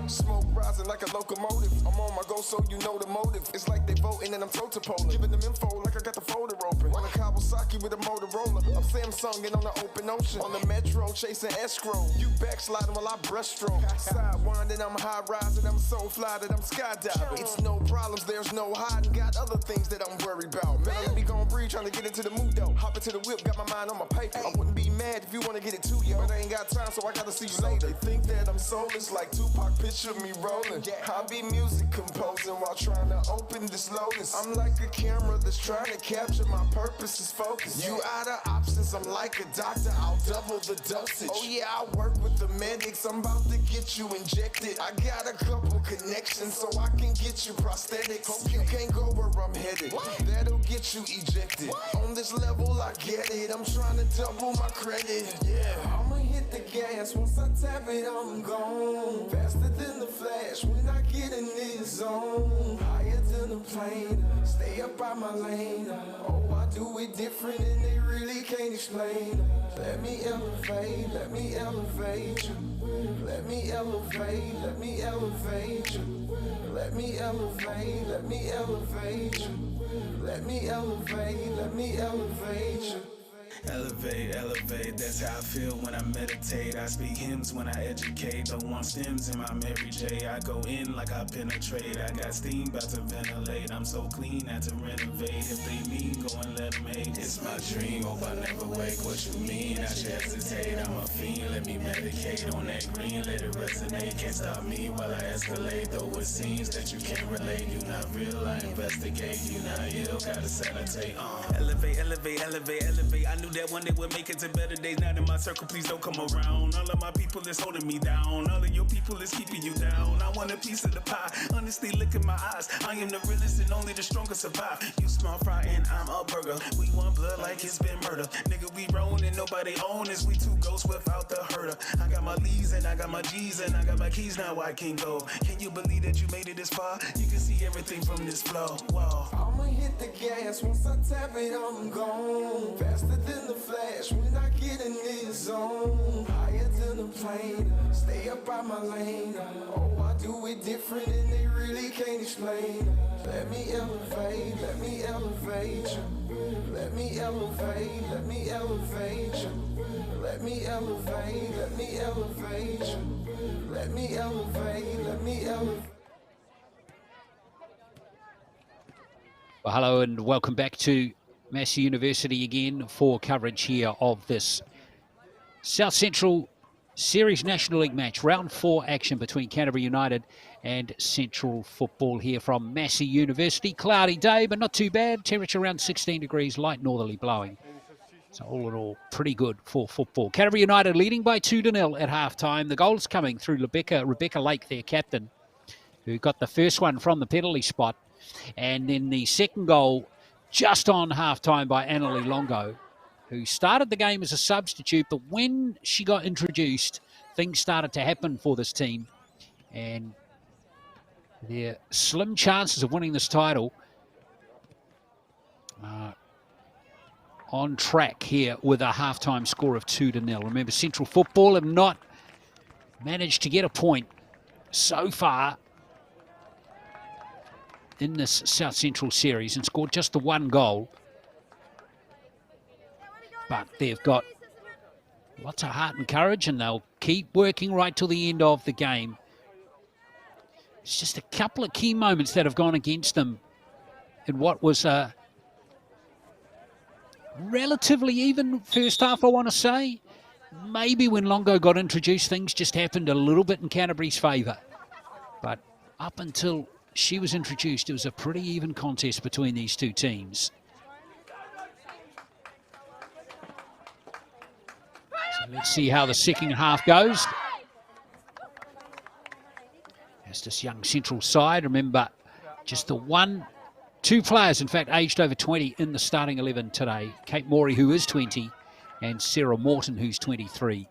Smoke rising like a locomotive. I'm on my go, so you know the motive. It's like they voting and I'm toe to Poland. Giving them info like I got the folder open. On a Kawasaki with a Motorola. I'm Samsung and on the open ocean. On the metro, chasing escrow. You backsliding while I breaststroke. Sidewinding, I'm high rising. I'm so fly that I'm skydiving. It's no problems, there's no hiding. Got other things that I'm worried about. Man, I be gon' breathe, trying to get into the mood though. Hop into the whip, got my mind on my paper. I wouldn't be mad if you wanna get it too, yo. But I ain't got time, so I gotta see you later. They think that I'm soulless like Tupac, picture me rolling. I be music composing while trying to open this lotus. I'm like a camera that's trying to capture my purpose is focus. You out of options, I'm like a doctor, I'll double the dosage. Oh yeah, I work with the medics, I'm about to get you injected. I got a couple connections so I can get you prosthetics. Hope you can't go where I'm headed, that'll get you ejected. On this level I get it, I'm trying to double my credit. Yeah, I'ma hit the gas, once I tap it I'm gone. Faster than the flash, when I get in this zone. Higher than a plane, stay up by my lane. Oh, I do it different and they really can't explain. Let me elevate, let me elevate you. Let me elevate, let me elevate you. Let me elevate, let me elevate you. Let me elevate, let me elevate you. Elevate, elevate, that's how I feel when I meditate. I speak hymns when I educate. Don't want stems in my Mary J. I go in like I penetrate. I got steam about to ventilate. I'm so clean, had to renovate. If they mean, go and let them hate. It's my dream, hope I never wake. What you mean? I should hesitate. I'm a fiend, let me medicate on that green. Let it resonate, can't stop me while I escalate. Though it seems that you can't relate. You not real, I investigate. You not ill, gotta sanitate. Elevate, elevate, elevate, elevate. I knew that one day we'll make it to better days. Not in my circle, please don't come around. All of my people is holding me down. All of your people is keeping you down. I want a piece of the pie. Honestly, look in my eyes. I am the realest and only the strongest survive. You small fry and I'm a burger. We want blood like it's been murder. Nigga, we rollin' and nobody own us. We two ghosts without the herder. I got my leads and I got my G's and I got my keys. Now I can go. Can you believe that you made it this far? You can see everything from this flow. Whoa. I'ma hit the gas, once I tap it, I'm gone. Faster than the flash, when I get in this zone. Higher than a plane, stay up by my lane. Oh, I do it different and they really can't explain. Let me elevate, let me elevate you. Let me elevate, let me elevate you. Let me elevate, let me elevate you. Let me elevate, let me elevate. Well, hello and welcome back to Massey University again for coverage here of this South Central Series National League match. Round 4 action between Canterbury United and Central Football here from Massey University. Cloudy day, but not too bad. Temperature around 16 degrees, light northerly blowing. So all in all, pretty good for football. Canterbury United leading by 2-0 at half-time. The goals coming through Rebecca Lake, their captain, who got the first one from the penalty spot. And then the second goal just on half-time by Annalie Longo, who started the game as a substitute, but when she got introduced, things started to happen for this team. And their slim chances of winning this title are on track here with a half-time score of 2-0. Remember, Central Football have not managed to get a point so far in this South Central series and scored just the one goal. But they've got lots of heart and courage and they'll keep working right till the end of the game. It's just a couple of key moments that have gone against them in what was a relatively even first half, I want to say. Maybe when Longo got introduced, things just happened a little bit in Canterbury's favour. But up until she was introduced, it was a pretty even contest between these two teams. So let's see how the second half goes. As this young Central side, remember, Just the two players, in fact, aged over 20 in the starting 11 today. Kate Morey, who is 20, and Sarah Morton, who's 23.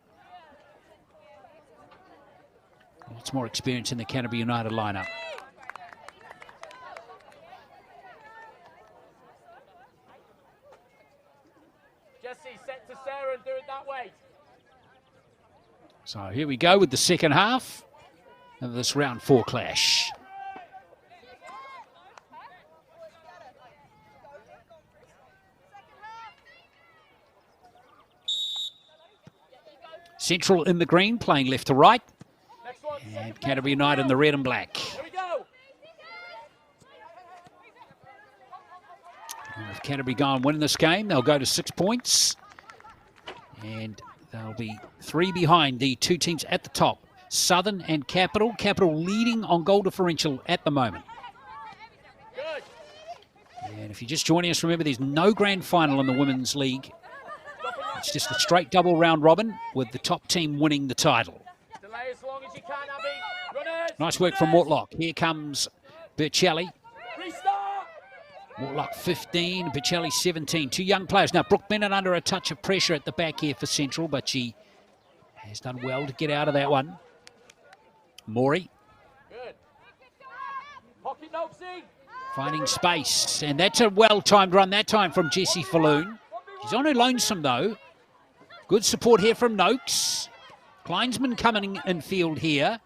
Lots more experience in the Canterbury United lineup. Jesse, set to Sarah and do it that way. So here we go with the second half of this round 4 clash. Central in the green, playing left to right. And Canterbury United in the red and black. Here we go. And if Canterbury go and win this game, they'll go to 6 points. And they'll be 3 behind the 2 teams at the top, Southern and Capital. Capital leading on goal differential at the moment. Good. And if you're just joining us, remember there's no grand final in the Women's League. It's just a straight double round robin with the top team winning the title. Delay as long as you can, Abby. Runners. Nice work from Mortlock. Here comes Burchelli. Restart. Mortlock 15, Burchelli 17. 2 young players. Now, Brooke Bennett under a touch of pressure at the back here for Central, but she has done well to get out of that one. Morey. Good. Pocket Noxie. Finding space, and that's a well-timed run that time from Jessie Falloon. She's on her lonesome, though. Good support here from Noakes. Kleinsman coming in field here.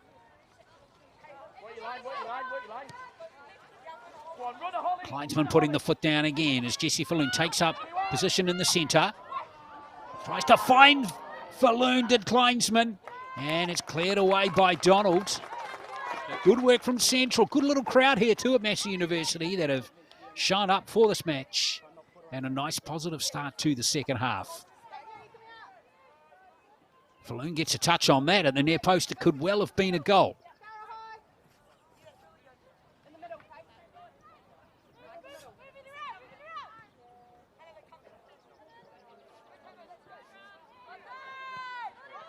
Kleinsman putting the foot down again as Jessie Falloon takes up position in the centre. Tries to find Falloon, did Kleinsman, and it's cleared away by Donald. Good work from Central. Good little crowd here too at Massey University that have shown up for this match. And a nice positive start to the second half. Falloon gets a touch on that at the near post. It could well have been a goal.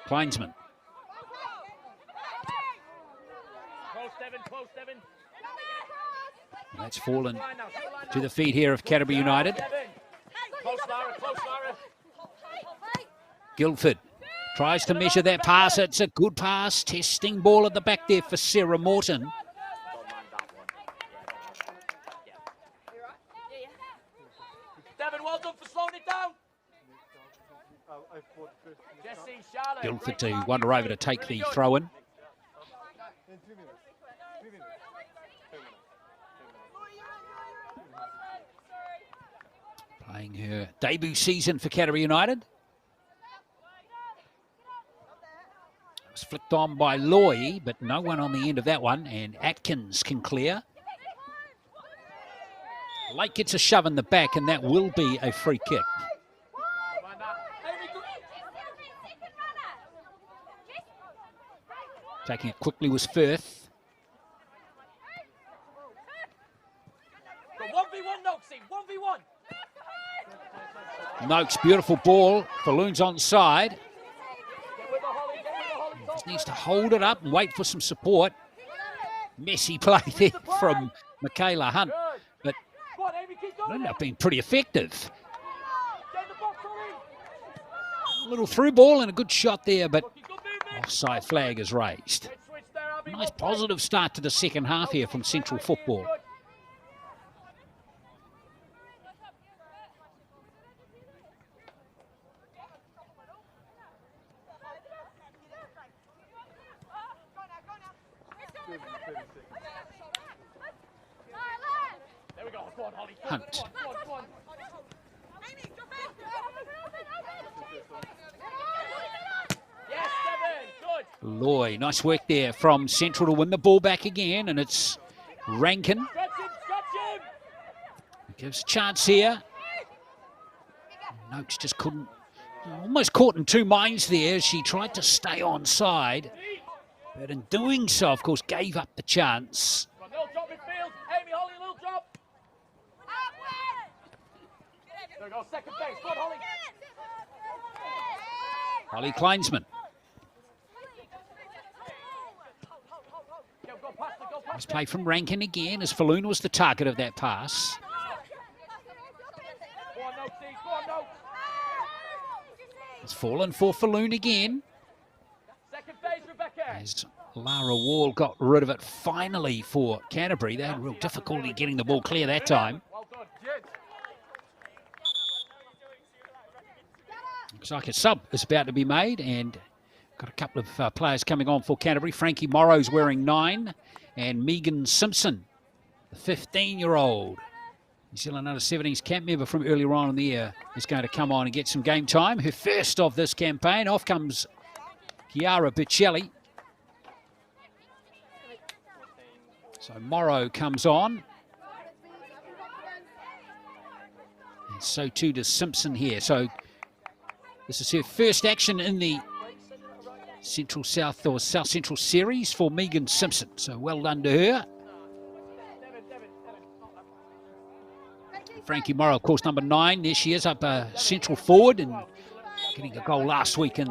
Kleinsman. That's fallen to the feet here of Canterbury United. Guildford tries to measure that pass. It's a good pass. Testing ball at the back there for Sarah Morton. Devin, well done for slowing it down. Guildford to wander over to take the throw in. Playing her debut season for Canterbury United. It was flicked on by Loy, but no one on the end of that one, and Atkins can clear. Lake gets a shove in the back, and that will be a free kick. Taking it quickly was Firth. 1v1, Noxie, 1v1. Noakes, beautiful ball. Falloon's onside. Just needs to hold it up and wait for some support. Messy play there from Michaela Hunt, but it ended up being pretty effective. A little through ball and a good shot there, but offside flag is raised. Nice positive start to the second half here from Central Football. Hunt. Loy, nice work there from Central to win the ball back again, and it's Rankin. Gives a chance here. Noakes just couldn't, almost caught in two minds there. She tried to stay onside, but in doing so, of course, gave up the chance. Second base. Go on, Holly. Holly Kleinsman. Nice play from Rankin again, as Falloon was the target of that pass. It's fallen for Falloon again. As Lara Wall got rid of it finally for Canterbury. They had real difficulty getting the ball clear that time. Looks like a sub is about to be made, and got a couple of players coming on for Canterbury. Frankie Morrow's wearing 9, and Megan Simpson, the 15-year-old New Zealand under-17s camp member from earlier on in the year, is going to come on and get some game time. Her first of this campaign. Off comes Chiara Biccelli. So Morrow comes on. And so too does Simpson here. So this is her first action in the Central South or South Central Series for Megan Simpson. So well done to her. Frankie Morrow, of course, number 9. There she is, up central forward and getting a goal last week in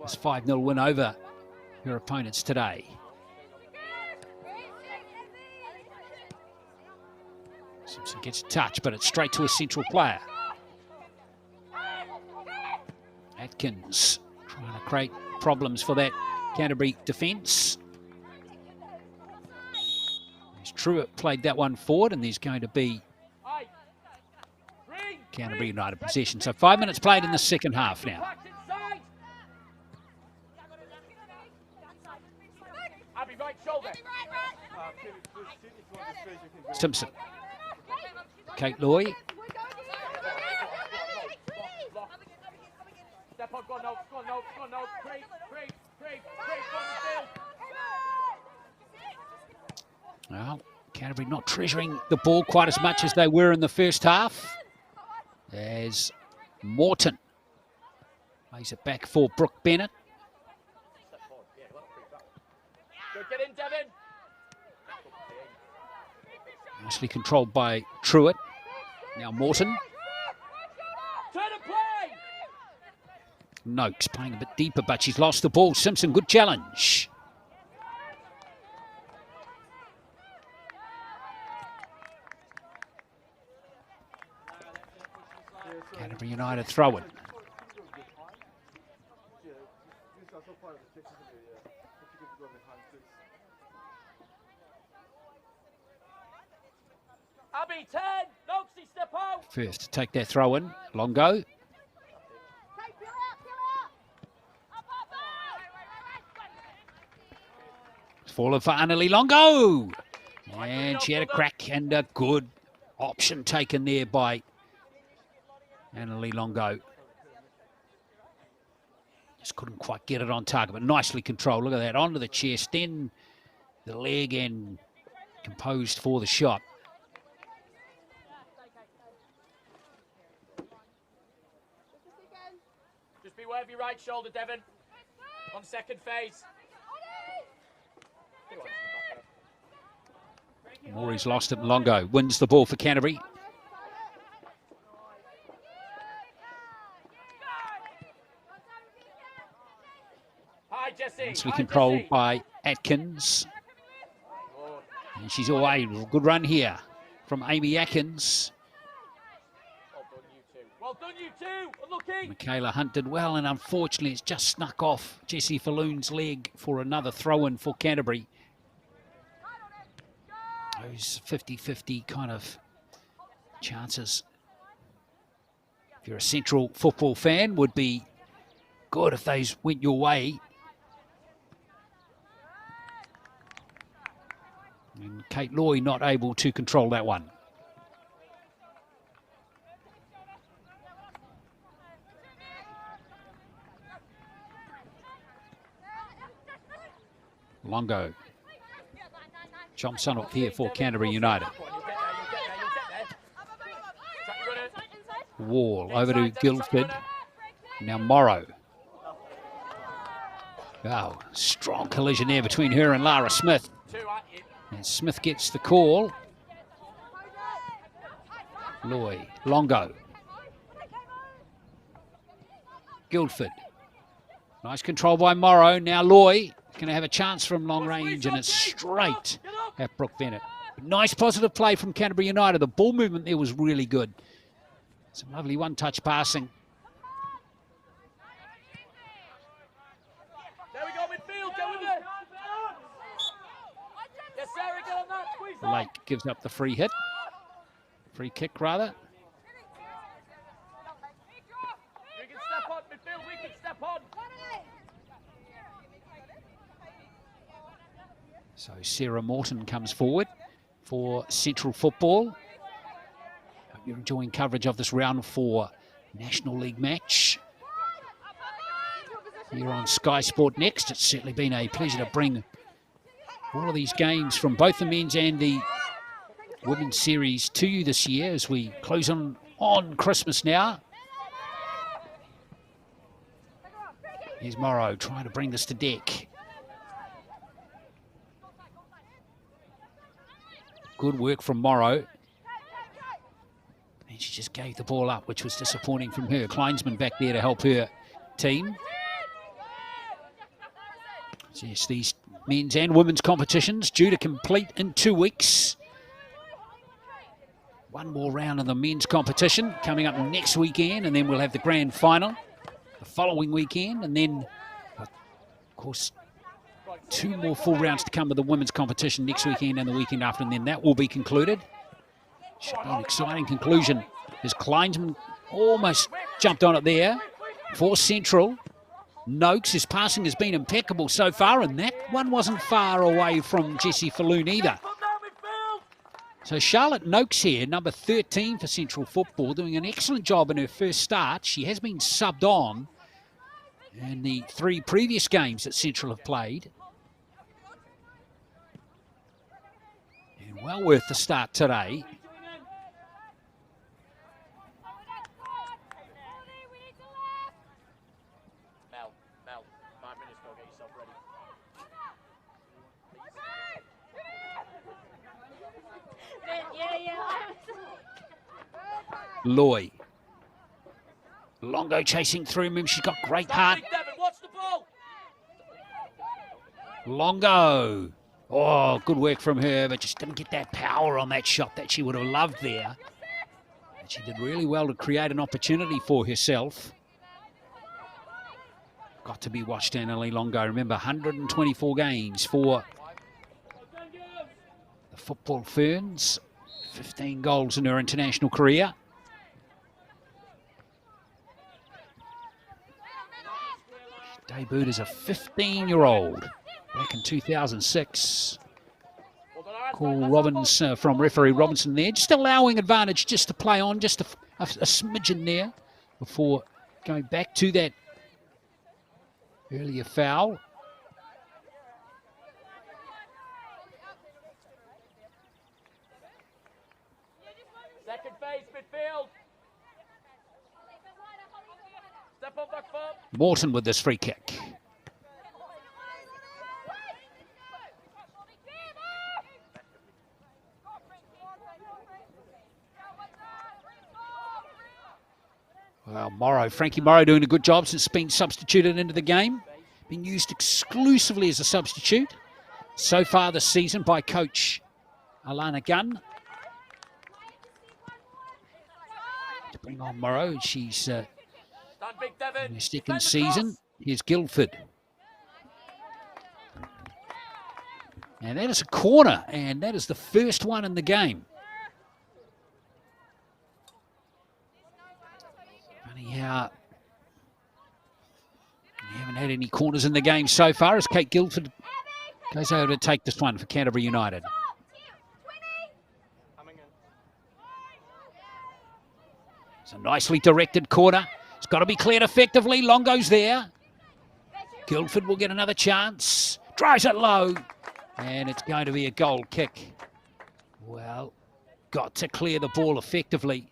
this 5-0 win over her opponents today. Simpson gets a touch, but it's straight to a central player. Atkins trying to create problems for that Canterbury defence. Truett played that one forward, and there's going to be Canterbury United possession. So 5 minutes played in the second half now. Simpson. Kate Loy. Well, Canterbury not treasuring the ball quite as much as they were in the first half. As Morton plays it back for Brooke Bennett. Nicely controlled by Truett. Now Morton. Noakes playing a bit deeper, but she's lost the ball. Simpson, good challenge. Canterbury United throw it. First to take their throw in, Longo. It's fallen for Annalie Longo. And she had a crack and a good option taken there by Annalie Longo. Just couldn't quite get it on target, but nicely controlled. Look at that, onto the chest, then the leg, and composed for the shot. Just beware of your right shoulder, Devon. On second phase. Maury's lost it. Longo wins the ball for Canterbury. Hi, Jessie. Nicely controlled by Atkins. And she's away. Good run here from Amy Atkins. Well done, you two. Unlucky. Michaela Hunt did well, and unfortunately it's just snuck off Jessie Falloon's leg for another throw-in for Canterbury. Those 50-50 kind of chances, if you're a Central football fan, would be good if those went your way. And Kate Loy not able to control that one. Longo. Johnson up here for Canterbury United. Wall over to Guildford. Now Morrow. Wow, strong collision there between her and Lara Smith. And Smith gets the call. Loy, Longo. Guildford. Nice control by Morrow. Now Loy. Going going to have a chance from long range, and it's straight at Brooke Bennett. Nice positive play from Canterbury United. The ball movement there was really good. Some lovely one-touch passing. There we go, midfield, go with it. Yes, Sarah, get on that, squeeze that. Blake gives up the free hit. Free kick, rather. We can step on, midfield, we can step on. So Sarah Morton comes forward for Central Football. Hope you're enjoying coverage of this round 4 National League match here on Sky Sport Next. It's certainly been a pleasure to bring all of these games from both the men's and the women's series to you this year as we close on Christmas now. Here's Morrow trying to bring this to deck. Good work from Morrow. And she just gave the ball up, which was disappointing from her. Kleinsman back there to help her team. So yes, these men's and women's competitions due to complete in 2 weeks. One more round of the men's competition coming up next weekend, and then we'll have the grand final the following weekend, and then, of course, 2 more full rounds to come with the women's competition next weekend and the weekend after, and then that will be concluded. Should be an exciting conclusion as Kleinsman almost jumped on it there for Central. Noakes, his passing has been impeccable so far, and that one wasn't far away from Jessie Falloon either. So Charlotte Noakes here, number 13 for Central Football, doing an excellent job in her first start. She has been subbed on in the 3 previous games that Central have played. And well worth the start today. Mel, 5 minutes, go get yourself ready. Loy. Longo chasing through him. She's got great heart. Watch the ball. Longo. Oh, good work from her, but just didn't get that power on that shot that she would have loved there. And she did really well to create an opportunity for herself. Got to be watched, Annalie Longo. Remember, 124 games for the Football Ferns. 15 goals in her international career. She debuted as a 15-year-old back in 2006. Call Robbins from referee Robinson there. Just allowing advantage just to play on, just a smidgen there before going back to that earlier foul. Second phase, midfield. Step on back foot. Morton with this free kick. Well, Frankie Morrow doing a good job since being substituted into the game. Been used exclusively as a substitute so far this season by coach Alana Gunn. To bring on Morrow, she's in her second season. Here's Guildford. And that is a corner, and that is the first one in the game. Funny how we haven't had any corners in the game so far as Kate Guildford goes over to take this one for Canterbury United. It's a nicely directed corner. It's got to be cleared effectively. Longo's there. Guildford will get another chance. Drives it low. And it's going to be a goal kick. Well, got to clear the ball effectively.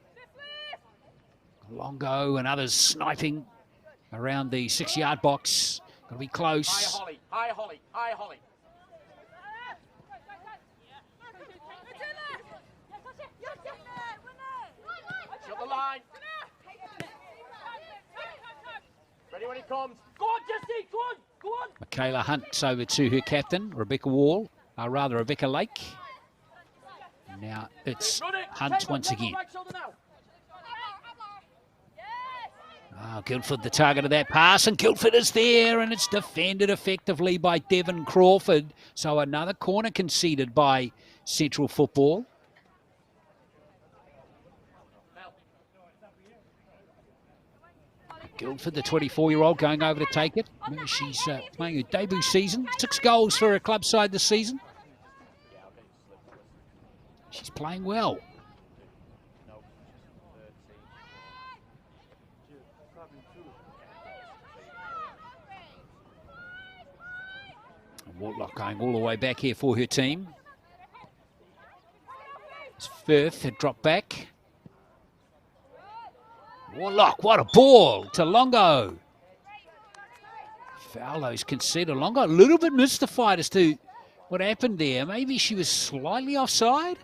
Longo and others sniping around the 6-yard box. Got to be close. High Holly, high Holly, high Holly. Shut the line. Ready when he comes. Go on, Jesse, go on, go on. Michaela Hunt's over to her captain, Rebecca Lake. Now it's Hunt once again. Guildford the target of that pass, and Guildford is there, and it's defended effectively by Devon Crawford. So another corner conceded by Central Football. Guildford, the 24-year-old, going over to take it. She's playing her debut season. 6 goals for her club side this season. She's playing well. Warlock going all the way back here for her team. Firth had dropped back. Warlock, what a ball to Longo. Fowler's conceded. Longo a little bit mystified as to what happened there. Maybe she was slightly offside.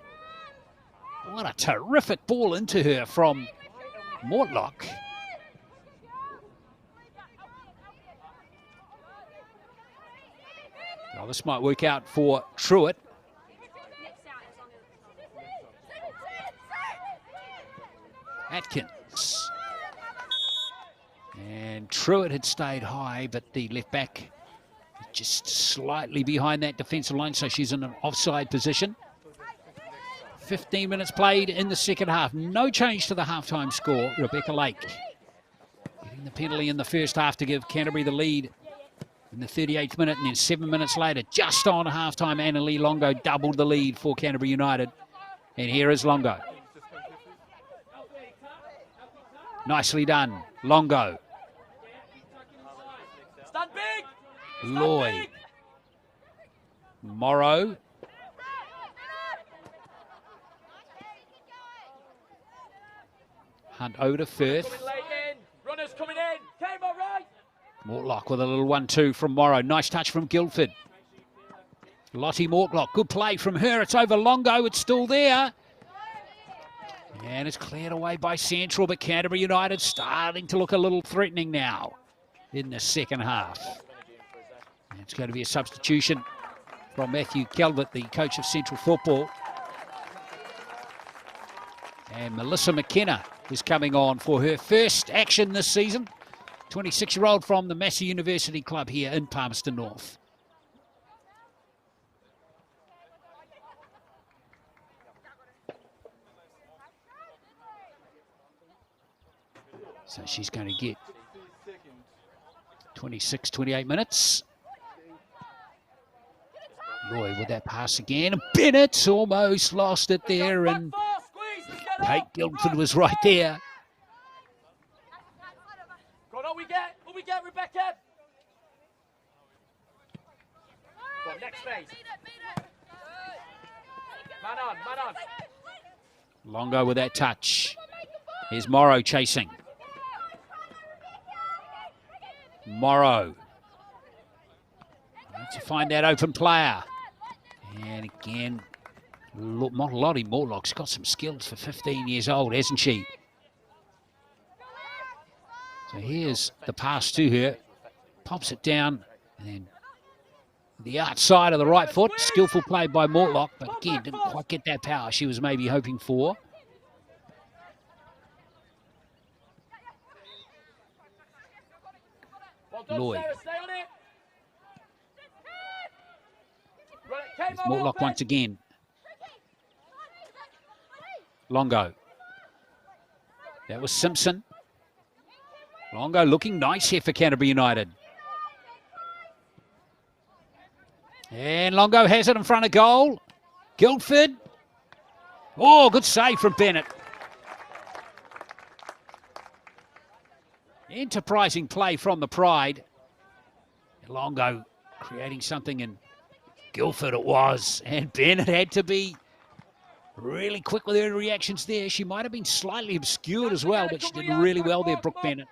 What a terrific ball into her from Mortlock. Well, this might work out for Truitt. Atkins. And Truitt had stayed high, but the left back just slightly behind that defensive line, so she's in an offside position. 15 minutes played in the second half. No change to the halftime score. Rebecca Lake getting the penalty in the first half to give Canterbury the lead in the 38th minute, and then 7 minutes later, just on halftime, Annalie Longo doubled the lead for Canterbury United. And here is Longo. Nicely done, Longo. Stand big. Lloyd. Morrow. Hunt over to Firth. Runners coming in. Came all right. Mortlock with a little 1-2 from Morrow. Nice touch from Guildford. Lottie Mortlock. Good play from her. It's over Longo. It's still there. And it's cleared away by Central, but Canterbury United starting to look a little threatening now in the second half. And it's going to be a substitution from Matthew Calvert, the coach of Central Football. And Melissa McKenna is coming on for her first action this season. 26-year-old from the Massey University club here in Palmerston North. So she's going to get 26, 28 minutes. Lloyd with that pass again. And Bennett almost lost it there, and Kate Guildford was right there. Go on, what we get, Rebecca. Go on, next phase. Man on. Longo with that touch. Here's Morrow chasing. Morrow to find that open player. And again, Lottie Mortlock's got some skills for 15 years old, hasn't she? So here's the pass to her. Pops it down, and then the outside of the right foot. Skillful play by Mortlock, but again, didn't quite get that power she was maybe hoping for. Lloyd. There's Mortlock once again. Longo. That was Simpson. Longo looking nice here for Canterbury United. And Longo has it in front of goal. Guildford. Oh, good save from Bennett. Enterprising play from the Pride. Longo creating something, and Guildford it was. And Bennett had to be really quick with her reactions there. She might have been slightly obscured as well, but she did really well there, Brooke Bennett.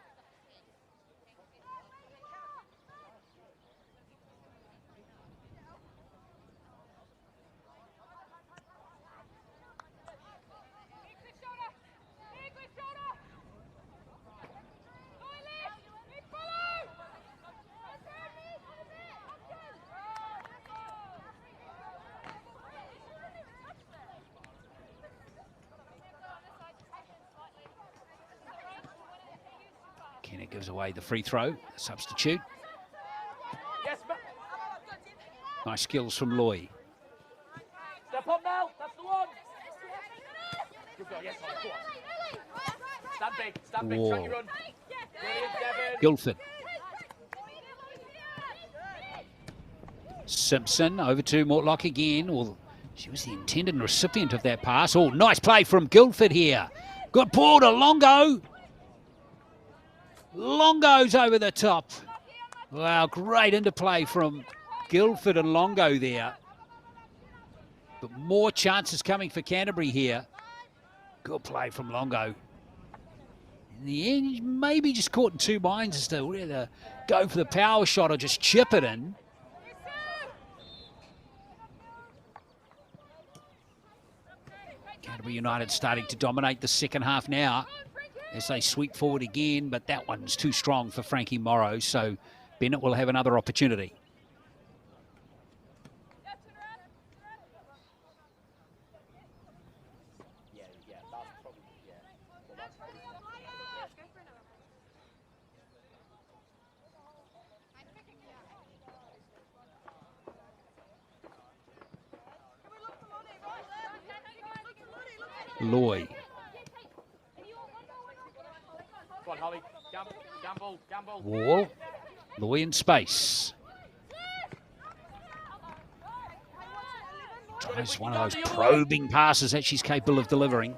That gives away the free throw, substitute. Yes, Nice skills from Loy. step up now. That's the one. Good go. Yes, go on. Stand big. Stand big. Track your run. Brilliant, Devon. Guildford. Simpson over to Mortlock again. Well, she was the intended recipient of that pass. Oh, nice play from Guildford here. Good ball to Longo. Longo's over the top. Wow, great interplay from Guildford and Longo there. But more chances coming for Canterbury here. Good play from Longo. In the end, he's maybe just caught in two minds as to whether go for the power shot or just chip it in. Canterbury United starting to dominate the second half now as they sweep forward again, but that one's too strong for Frankie Morrow, so Bennett will have another opportunity. Loy. Go on, Holly. Gamble. Wall. Loy in space. Tries one of those probing passes that she's capable of delivering.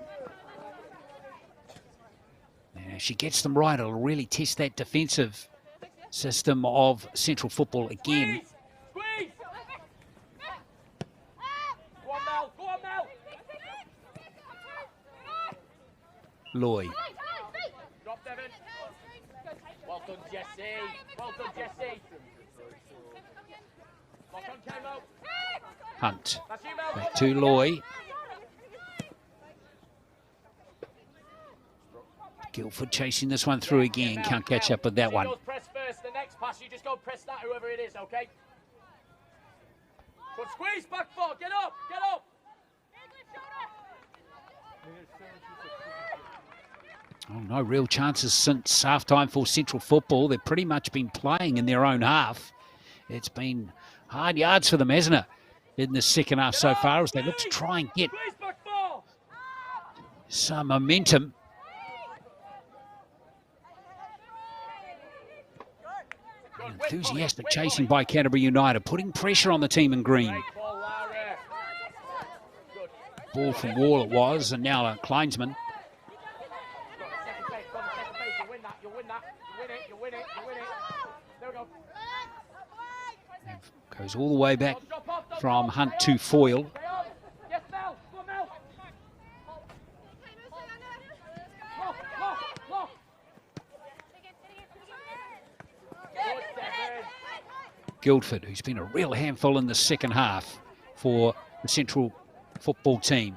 And if she gets them right, it'll really test that defensive system of Central Football again. Squeeze! Go on, Mel. Go on, Mel. Loy. Drop, Devon. Well done, Jesse. Well done, Jesse. Lock on, Camo. Hunt. That's you, Mel. Back to Loy. Guildford chasing this one through again. Can't catch up with that one. She goes press first. The next pass, you just go press that, whoever it is, okay? Good squeeze, back four. Get up. Get up. Oh, no real chances since half-time for Central Football. They've pretty much been playing in their own half. It's been hard yards for them, hasn't it, in the second half so far, as they look to try and get some momentum. Enthusiastic chasing by Canterbury United, putting pressure on the team in green. Ball from Wall it was, and now Kleinsman. Goes all the way back from Hunt to Foyle. Guildford, who's been a real handful in the second half for the Central Football team.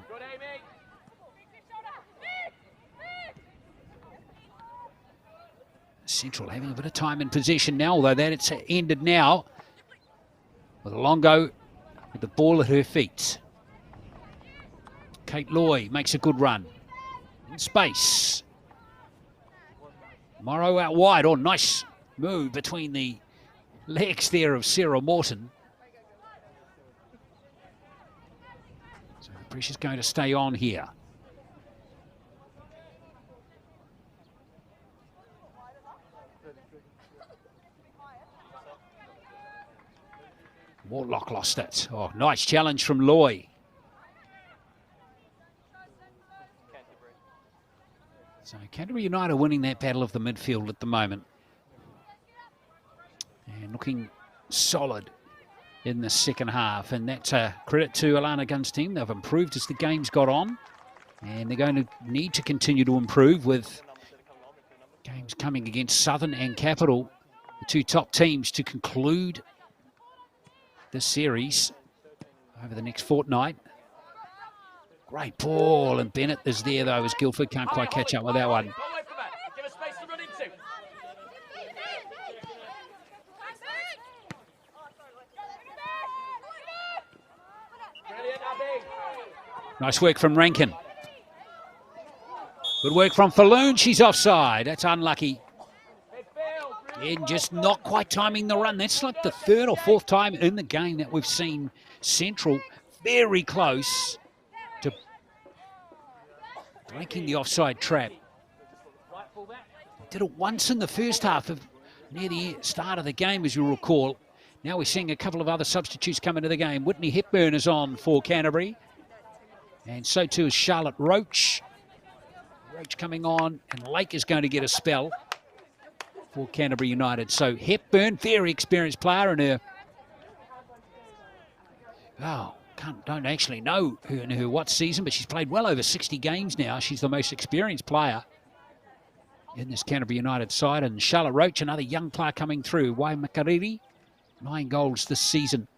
Central having a bit of time in possession now, although that it's ended now. With Longo with the ball at her feet. Kate Loy makes a good run. In space. Morrow out wide. Oh, nice move between the legs there of Sarah Morton. So the pressure's going to stay on here. Mortlock lost it. Oh, nice challenge from Loy. So Canterbury United winning that battle of the midfield at the moment. And looking solid in the second half. And that's a credit to Alana Gunn's team. They've improved as the game's got on. And they're going to need to continue to improve with games coming against Southern and Capital, the two top teams, to conclude this series over the next fortnight. Great ball, and Bennett is there though, as Guildford can't quite catch up with that one. Give us space to run into. Brilliant, Abby. Nice work from Rankin. Good work from Falloon. She's offside. That's unlucky. And just not quite timing the run. That's like the third or fourth time in the game that we've seen Central very close to breaking the offside trap. Did it once in the first half of near the start of the game, as you recall. Now we're seeing a couple of other substitutes come into the game. Whitney Hepburn is on for Canterbury. And so too is Charlotte Roach. Roach coming on, and Lake is going to get a spell for Canterbury United. So Hepburn, very experienced player in her. Oh, don't actually know her in her what season, but she's played well over 60 games now. She's the most experienced player in this Canterbury United side. And Charlotte Roach, another young player coming through. Waimakariri, 9 goals this season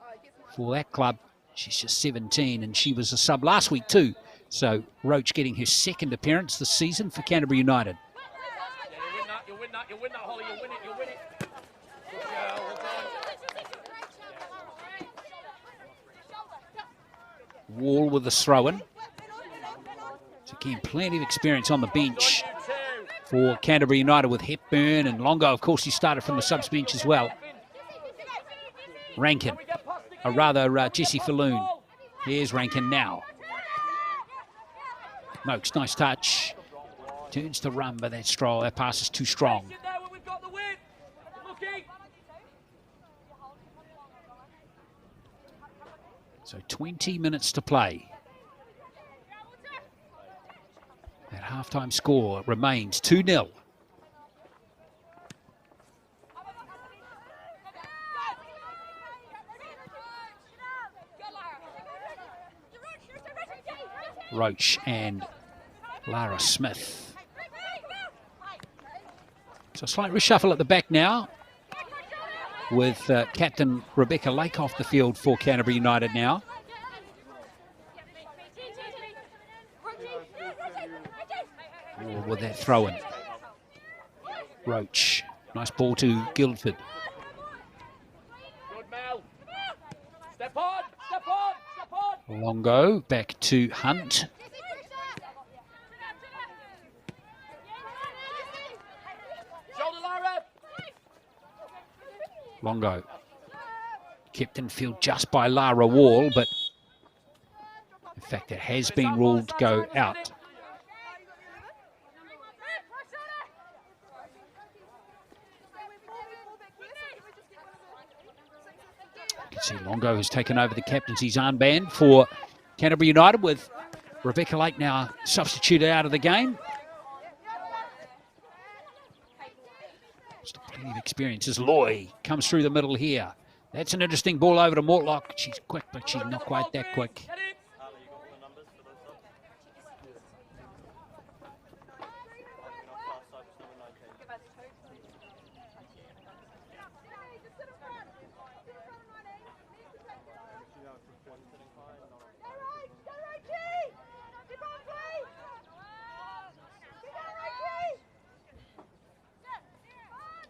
for that club. She's just 17, and she was a sub last week too. So Roach getting her second appearance this season for Canterbury United. You'll win that, Holly. You'll win it. Good girl, well done. Wall with the throw-in. So again, plenty of experience on the bench for Canterbury United with Hepburn and Longo. Of course, he started from the subs bench as well. Rankin, or rather Jesse Falloon. Here's Rankin now. Mokes, nice touch. Turns to run, but that pass is too strong. So 20 minutes to play. That halftime score remains 2-0. Roach and Lara Smith. So a slight reshuffle at the back now with captain Rebecca Lake off the field for Canterbury United now. With that throw-in. Roach. Nice ball to Guildford. Good, Mel. Step on. Longo back to Hunt. Longo kept in field just by Lara Wall, but in fact it has been ruled to go out. You can see Longo has taken over the captaincy's armband for Canterbury United, with Rebecca Lake now substituted out of the game. Plenty of experience as Loy comes through the middle here. That's an interesting ball over to Mortlock. She's quick, but she's not quite that quick.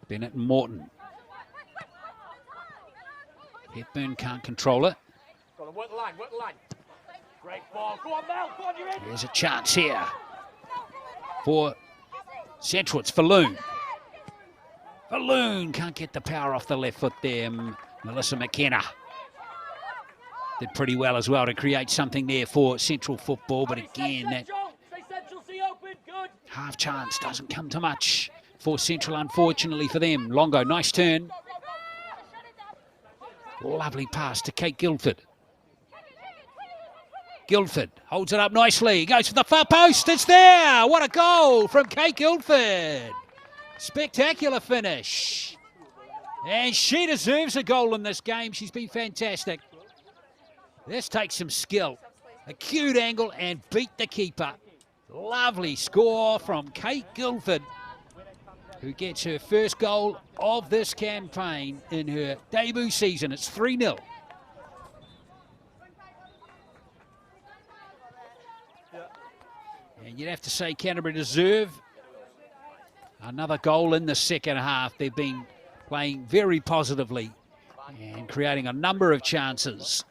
Bennett and Morton. Hepburn can't control it. Go on, work the line. Great ball. Go on, Mel. Go on, you're in. There's a chance here for Central. It's Falloon. Falloon can't get the power off the left foot there. Melissa McKenna did pretty well as well to create something there for Central football, but again, that half chance doesn't come to much for Central, unfortunately for them. Longo, nice turn. Lovely pass to Kate Guildford. Guildford holds it up nicely. Goes for the far post. It's there. What a goal from Kate Guildford. Spectacular finish. And she deserves a goal in this game. She's been fantastic. This takes some skill. Acute angle and beat the keeper. Lovely score from Kate Guildford, who gets her first goal of this campaign in her debut season. It's 3-0. And you'd have to say Canterbury deserve another goal in the second half. They've been playing very positively and creating a number of chances.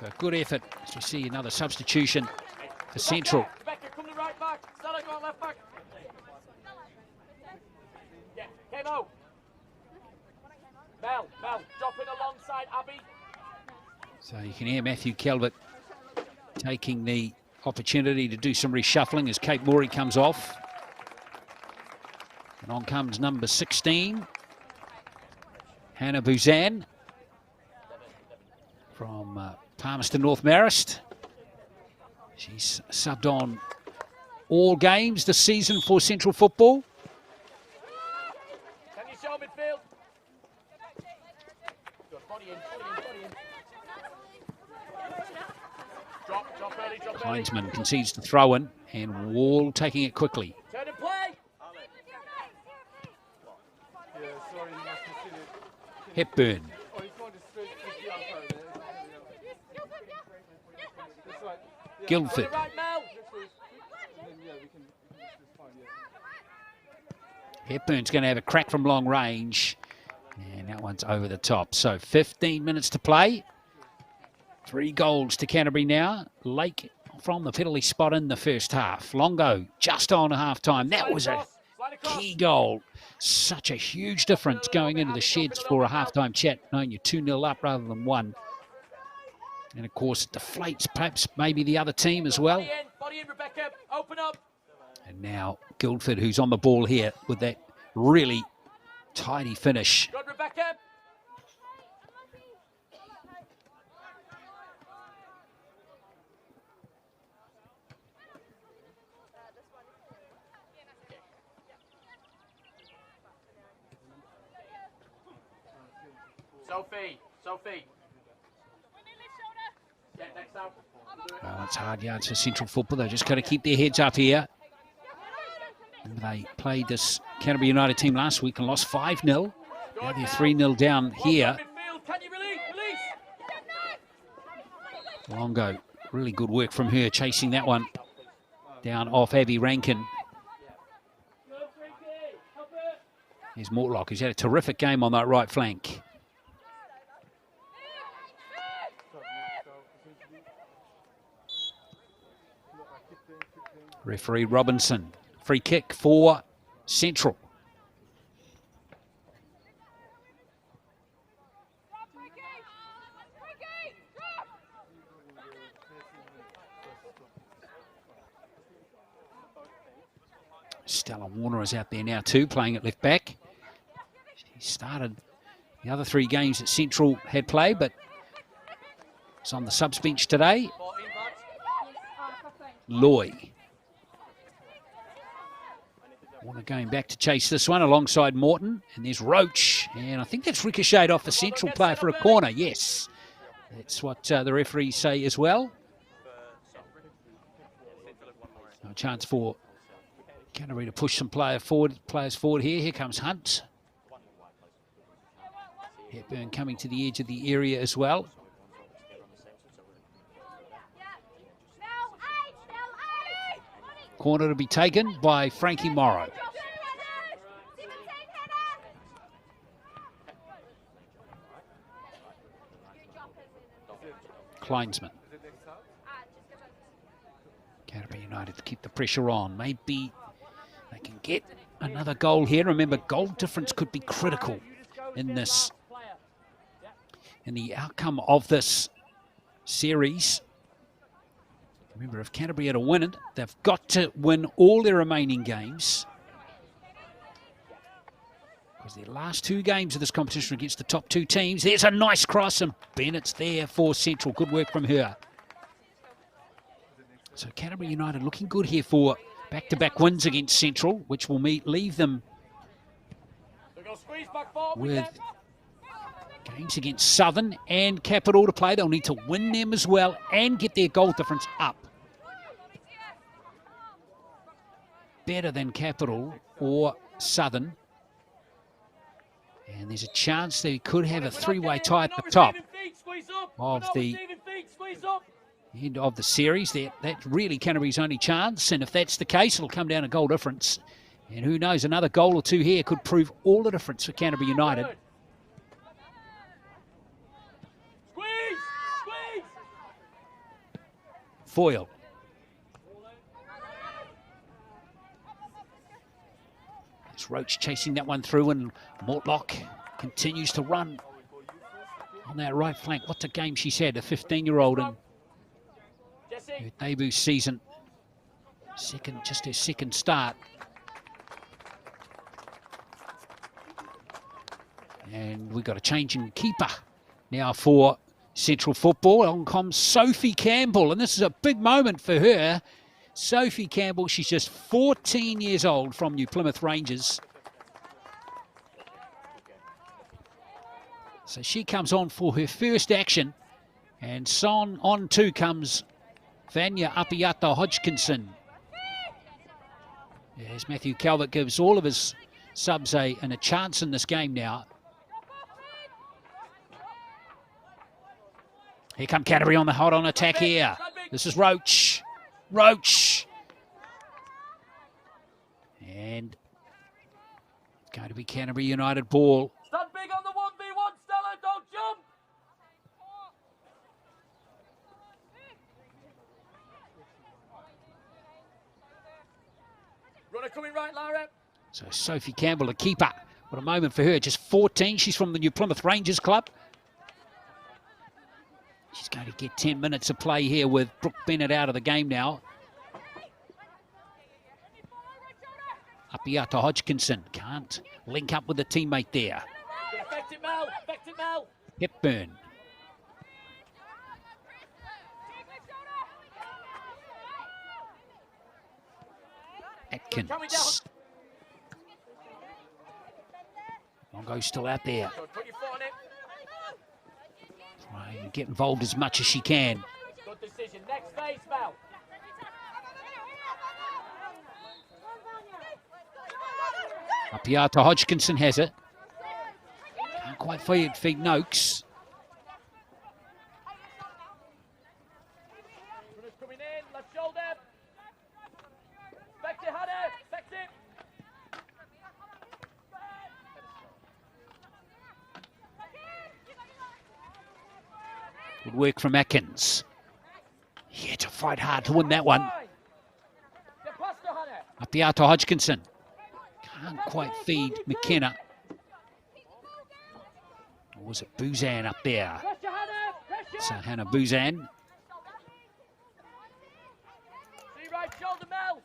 A good effort as we see another substitution for Central. Demo. Mel, drop in alongside Abby. So you can hear Matthew Calvert taking the opportunity to do some reshuffling as Kate Morey comes off. And on comes number 16, Hannah Buzan from Palmerston North Marist. She's subbed on all games this season for Central Football. Can you show midfield? Good, body in. Drop early, drop early. Kleinsman concedes the throw in, and Wall taking it quickly. Turn and play. Hepburn. Guildford. Right, Mel. Hepburn's going to have a crack from long range, and that one's over the top. So 15 minutes to play. 3 goals to Canterbury now. Lake from the penalty spot in the first half. Longo just on half time. That was a key goal. Such a huge difference going into the sheds for a half-time chat, knowing you're 2-0 up rather than 1. And of course, it deflates perhaps maybe the other team as well. Body in, Rebecca. Open up. And now Guildford, who's on the ball here with that really tidy finish. Good, Rebecca. Sophie. Yeah, next out. Well, it's hard yards for Central Football. They've just got to keep their heads up here. They played this Canterbury United team last week and lost 5-0. Now they're 3-0 down here. Can you release? Longo, really good work from her, chasing that one down off Abby Rankin. Here's Mortlock, who's had a terrific game on that right flank. Referee Robinson. Free kick for Central. Stella Warner is out there now too, playing at left back. She started the other 3 games that Central had played, but it's on the subs bench today. Loy. Warner going back to chase this one alongside Morton. And there's Roach. And I think that's ricocheted off the Central player for a corner. Yes. That's what the referees say as well. No chance for Canterbury to push some players forward here. Here comes Hunt. Hepburn coming to the edge of the area as well. Corner to be taken by Frankie Morrow. Kleinsman. Canterbury United to keep the pressure on. Maybe they can get another goal here. Remember, goal difference could be critical in this, in the outcome of this series. Remember, if Canterbury are to win it, they've got to win all their remaining games. Because their last 2 games of this competition are against the top 2 teams. There's a nice cross, and Bennett's there for Central. Good work from her. So Canterbury United looking good here for back-to-back wins against Central, which will leave them with games against Southern and Capital to play. They'll need to win them as well and get their goal difference up. Better than Capital or Southern. And there's a chance they could have a 3-way tie at the top of the end of the series. That's really Canterbury's only chance. And if that's the case, it'll come down to goal difference. And who knows, another goal or 2 here could prove all the difference for Canterbury United. Foyle. It's It's Roach chasing that one through, and Mortlock continues to run on that right flank. What a game she's had, a 15-year-old in her debut season. Just her second start. And we've got a change in keeper now for Central Football. On comes Sophie Campbell, and this is a big moment for her. Sophie Campbell, she's just 14 years old from New Plymouth Rangers. So she comes on for her first action. And on too comes Vanya Apiata-Hodgkinson. As Matthew Calvert gives all of his subs a chance in this game now. Here come Canterbury on the hold-on attack here. This is Roach. Roach. And it's going to be Canterbury United ball. Stand big on the 1v1, Stella, don't jump! Runner coming right, Lara. So Sophie Campbell, a keeper. What a moment for her, just 14. She's from the New Plymouth Rangers club. She's going to get 10 minutes of play here with Brooke Bennett out of the game now. Apiata Hodgkinson can't link up with the teammate there. Affect it, Mel. Affect it, Mel. Hepburn. Atkins. Longo's still out there. Put your foot on it. Trying to get involved as much as she can. Good decision. Next phase, Mel. Apiata Hodgkinson has it. Can't quite feed Noakes. Runner's coming in. Left shoulder. Affect it, Hannah. Affect it. Good work from Atkins. He had to fight hard to win that one. Get past her, Hannah. Apiata Hodgkinson. Can't quite feed McKenna. Or was it Buzan up there? Pressure, Hannah. Pressure. So Hannah Buzan. See right shoulder, Mel.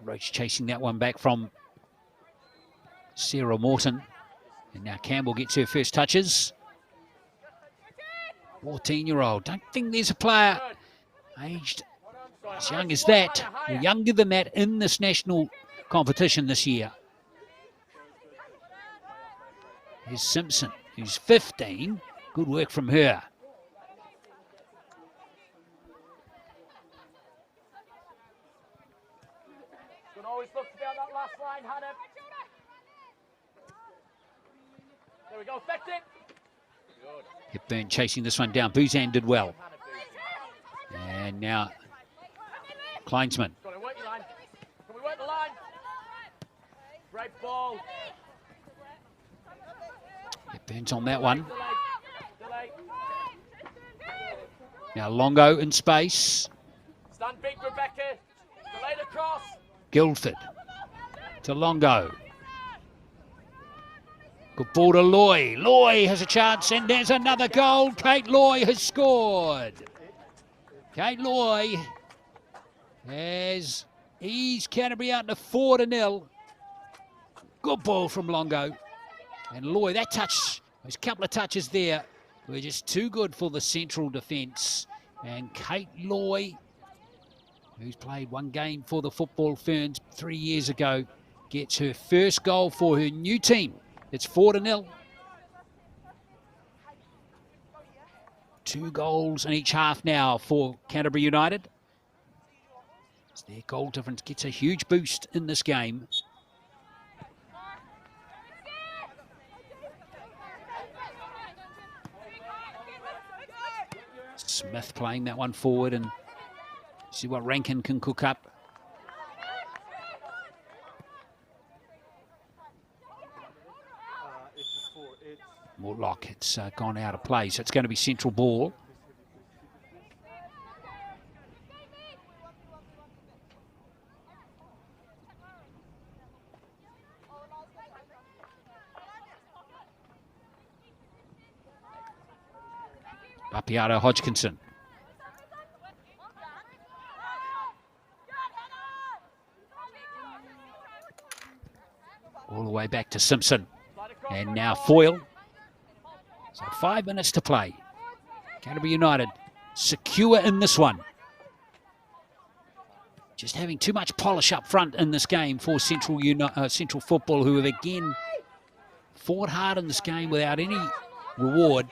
Roach chasing that one back from Sarah Morton. And now Campbell gets her first touches. 14-year-old. Don't think there's a player aged as young as that, or younger than that, in this national competition this year. Here's Simpson, who's 15. Good work from her. Can always look to be on that last line, Hannah. There we go, affect it. Good. Hepburn chasing this one down. Buzan did well. And now Kleinsman. Got to work your line. Can we work the line? Great ball. Hepburn's on that one. Delay. Now Longo in space. Stand big, Rebecca. Delayed across. Guildford to Longo. Good ball to Loy. Loy has a chance, and there's another goal. Kate Loy has scored. Kate Loy has eased Canterbury out to 4-0. Good ball from Longo. And Loy, that touch, those couple of touches there were just too good for the central defence. And Kate Loy, who's played one game for the Football Ferns 3 years ago, gets her first goal for her new team. It's 4-0. 2 goals in each half now for Canterbury United. So their goal difference gets a huge boost in this game. Smith playing that one forward, and see what Rankin can cook up. Mortlock, it's gone out of play, so it's going to be central ball. Apiata Hodgkinson. All the way back to Simpson. And now Foyle. So 5 minutes to play. Canterbury United secure in this one. Just having too much polish up front in this game for Central Football, who have again fought hard in this game without any reward.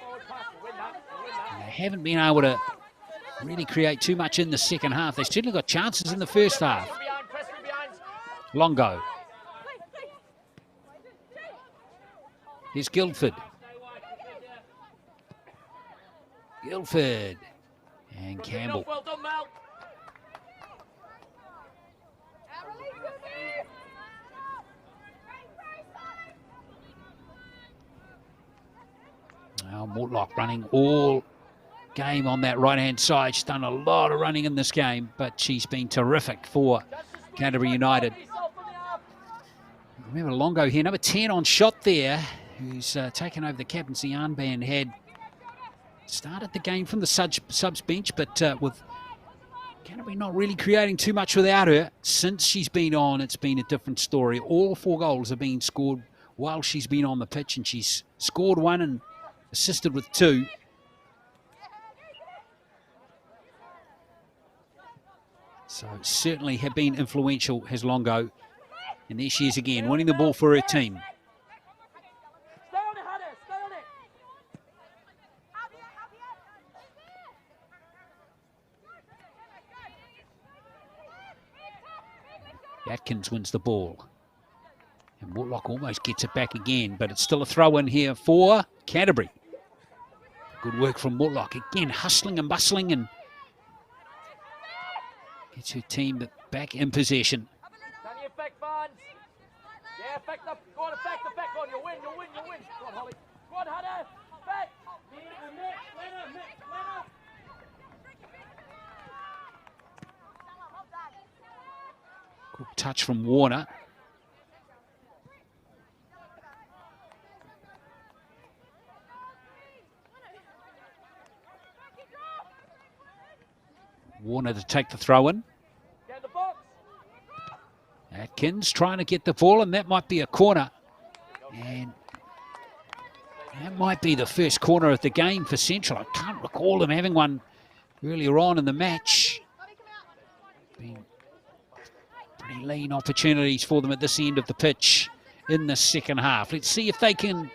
And they haven't been able to really create too much in the second half. They certainly got chances in the first half. Longo. Here's Guildford. Guildford. And Campbell. Well done, Mel. Now Mortlock running all game on that right-hand side. She's done a lot of running in this game, but she's been terrific for Canterbury United. Remember Longo here, number 10 on shot there, who's taken over the captaincy armband, had started the game from the subs bench, but with Canterbury not really creating too much without her. Since she's been on, it's been a different story. All 4 goals have been scored while she's been on the pitch, and she's scored 1 and assisted with 2. So certainly have been influential, has Longo. And there she is again, winning the ball for her team. Stay on it, Hannah. Stay on it. Atkins wins the ball. And Mortlock almost gets it back again, but it's still a throw in here for Canterbury. Good work from Mortlock. Again, hustling and bustling, and gets her team back in possession. Can you affect fans? Yeah, affect up. Go on, affect on. You'll win. Go on, Holly. Go on, Hannah. Affect. Good touch from Warner. Warner to take the throw in. Get in the box. Atkins trying to get the ball, and that might be a corner. And that might be the first corner of the game for Central. I can't recall them having one earlier on in the match. Been pretty lean opportunities for them at this end of the pitch in the second half. Let's see if they can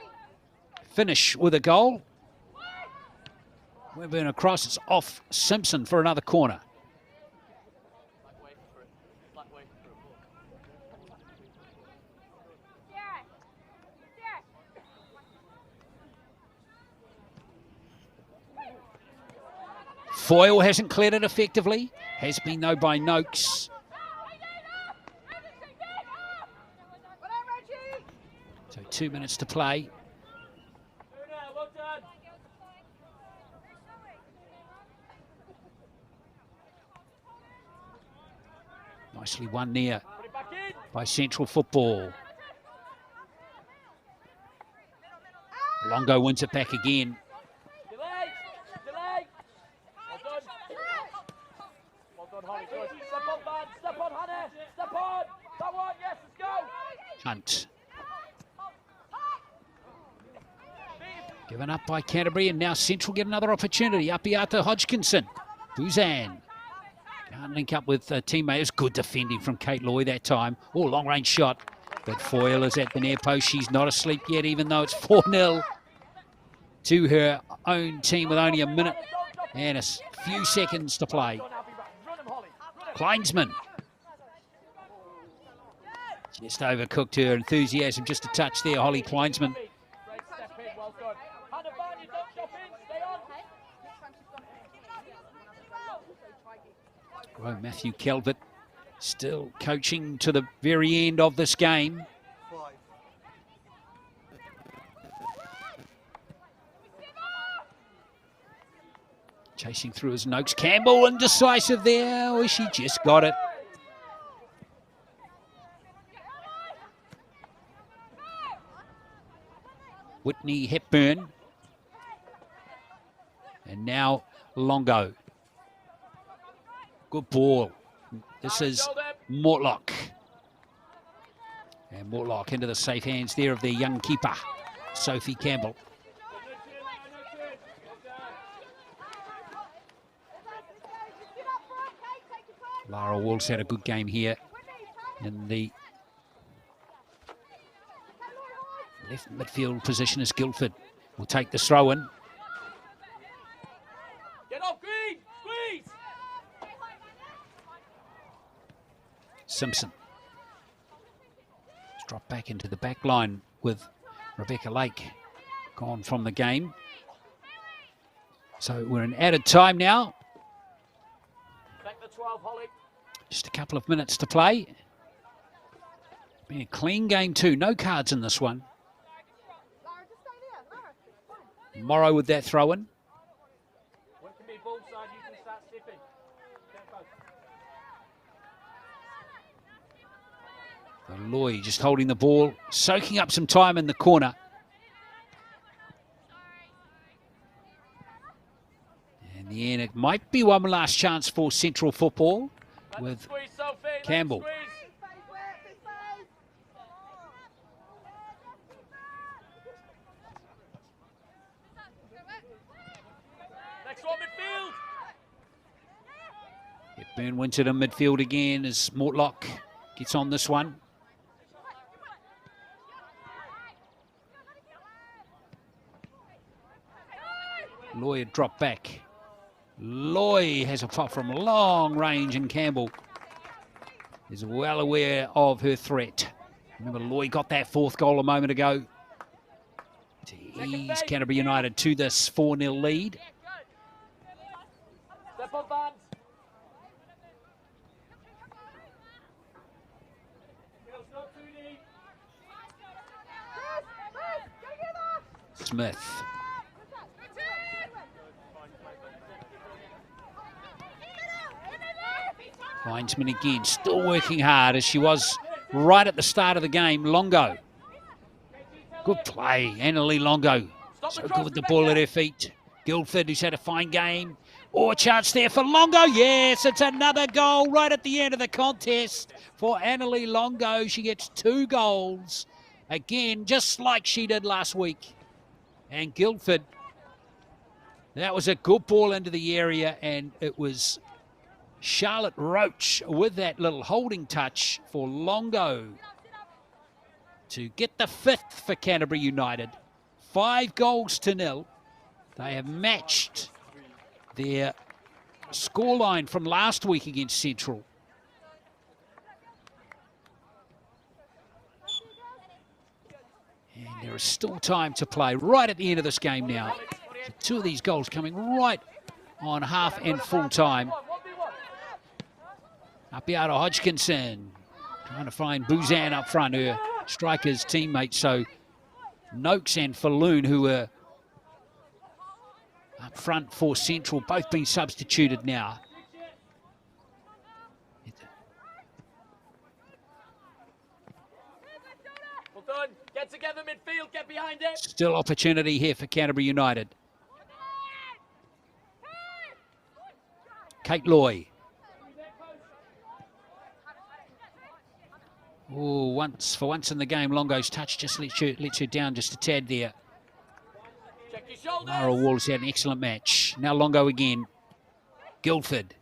finish with a goal. We're across, it's off Simpson for another corner. Foyle hasn't cleared it effectively. Has been though by Noakes. So 2 minutes to play. Nicely won there by Central Football. Longo wins it back again. Delay. Well done, Holly. Good. Step on, man. Step on, Hannah. Step on. That one. Yes, let's go. Hunt. Given up by Canterbury, and now Central get another opportunity. Apiata Hodgkinson. Buzan. Can't link up with teammates. Good defending from Kate Loy that time. Oh, long-range shot. But Foyle is at the near post. She's not asleep yet, even though it's 4-0 to her own team with only a minute and a few seconds to play. Kleinsman. Just overcooked her enthusiasm. Just a touch there, Holly Kleinsman. Oh, Matthew Calvert still coaching to the very end of this game. Chasing through his Noakes. Campbell indecisive there. Oh, she just got it. Whitney Hepburn. And And now Longo. Good ball. This is Mortlock. And Mortlock into the safe hands there of their young keeper, Sophie Campbell. Lara Walls had a good game here in the left midfield position as Guildford will take this throw in. Get off, Green! Squeeze! Simpson. Let's drop back into the back line with Rebecca Lake gone from the game. So we're in added time now. Back the 12, Holly. Just a couple of minutes to play. Been a clean game too. No cards in this one. Morrow with that throw in. When it can be ball side, you can start stepping. Loy just holding the ball, soaking up some time in the corner. In the end, it might be one last chance for Central football with Campbell. Next one, midfield. Burn Winter in midfield again as Mortlock gets on this one. Loy drop back. Loy has a pop from long range, and Campbell is well aware of her threat. Remember, Loy got that fourth goal a moment ago to ease Canterbury United to this 4-0 lead. Step on, Vance. Smith. Linesman again, still working hard as she was right at the start of the game. Longo. Good play. Annalie Longo. So good with the ball at her feet. Guildford, who's had a fine game. Oh, a chance there for Longo. Yes, it's another goal right at the end of the contest for Annalie Longo. She gets 2 goals. Again, just like she did last week. And Guildford, that was a good ball into the area, and it was Charlotte Roach with that little holding touch for Longo to get the 5th for Canterbury United. 5-0. They have matched their scoreline from last week against Central. And there is still time to play right at the end of this game now. So 2 of these goals coming right on half and full time. Apiata Hodgkinson trying to find Bouzan up front, her striker's teammate. So Noakes and Falloon, who were up front for Central, both been substituted now. Well done. Get together midfield. Get behind it. Still opportunity here for Canterbury United. Kate Loy. Oh, for once in the game, Longo's touch just lets her down just a tad there. Check your shoulders. Lara Walls had an excellent match. Now Longo again. Guildford.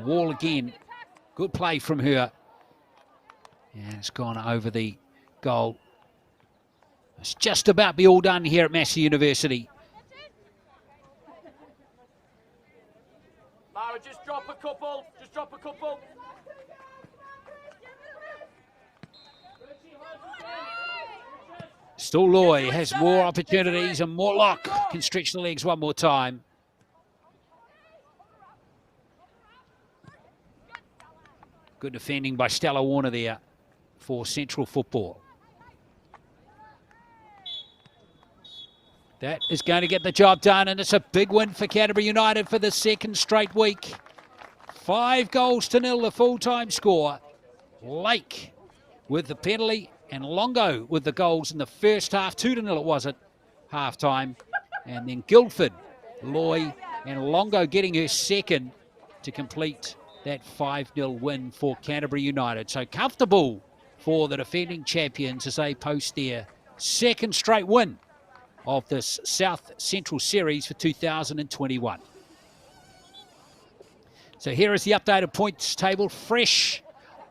Wall again. Good play from her. And it's gone over the goal. It's just about be all done here at Massey University. Lara, just drop a couple. Just drop a couple. Still Loy has more opportunities, and Mortlock can stretch the legs one more time. Good defending by Stella Warner there for Central football. That is going to get the job done, and it's a big win for Canterbury United for the 2nd straight week. 5-0, the full-time score. Lake with the penalty and Longo with the goals in the first half. 2-0 it was at half-time. And then Guildford, Loy, and Longo getting her second to complete that 5-0 win for Canterbury United. So comfortable for the defending champions as they post their second straight win of this South Central Series for 2021. So here is the updated points table, fresh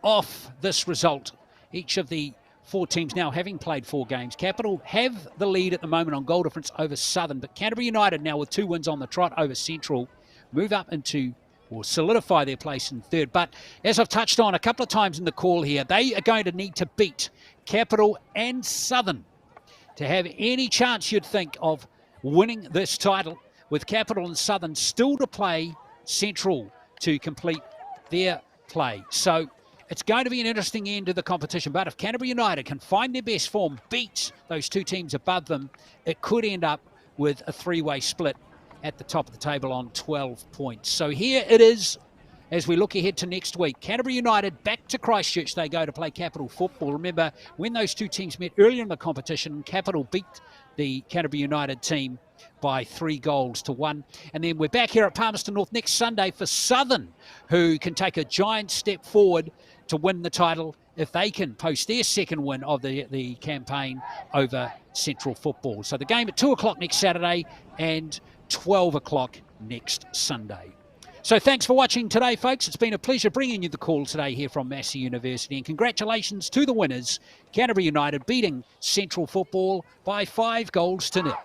off this result. Each of the 4 teams now having played 4 games. Capital have the lead at the moment on goal difference over Southern, but Canterbury United now with 2 wins on the trot over Central move up into or solidify their place in third. But as I've touched on a couple of times in the call here, they are going to need to beat Capital and Southern to have any chance, you'd think, of winning this title, with Capital and Southern still to play Central to complete their play. So it's going to be an interesting end to the competition. But if Canterbury United can find their best form, beat those 2 teams above them, it could end up with a 3-way split at the top of the table on 12 points. So here it is as we look ahead to next week. Canterbury United back to Christchurch. They go to play Capital football. Remember, when those 2 teams met earlier in the competition, Capital beat the Canterbury United team by 3-1. And then we're back here at Palmerston North next Sunday for Southern, who can take a giant step forward to win the title if they can post their second win of the campaign over Central Football. So the game at 2 o'clock next Saturday and 12 o'clock next Sunday. So thanks for watching today, folks. It's been a pleasure bringing you the call today here from Massey University. And congratulations to the winners, Canterbury United beating Central Football by 5-0.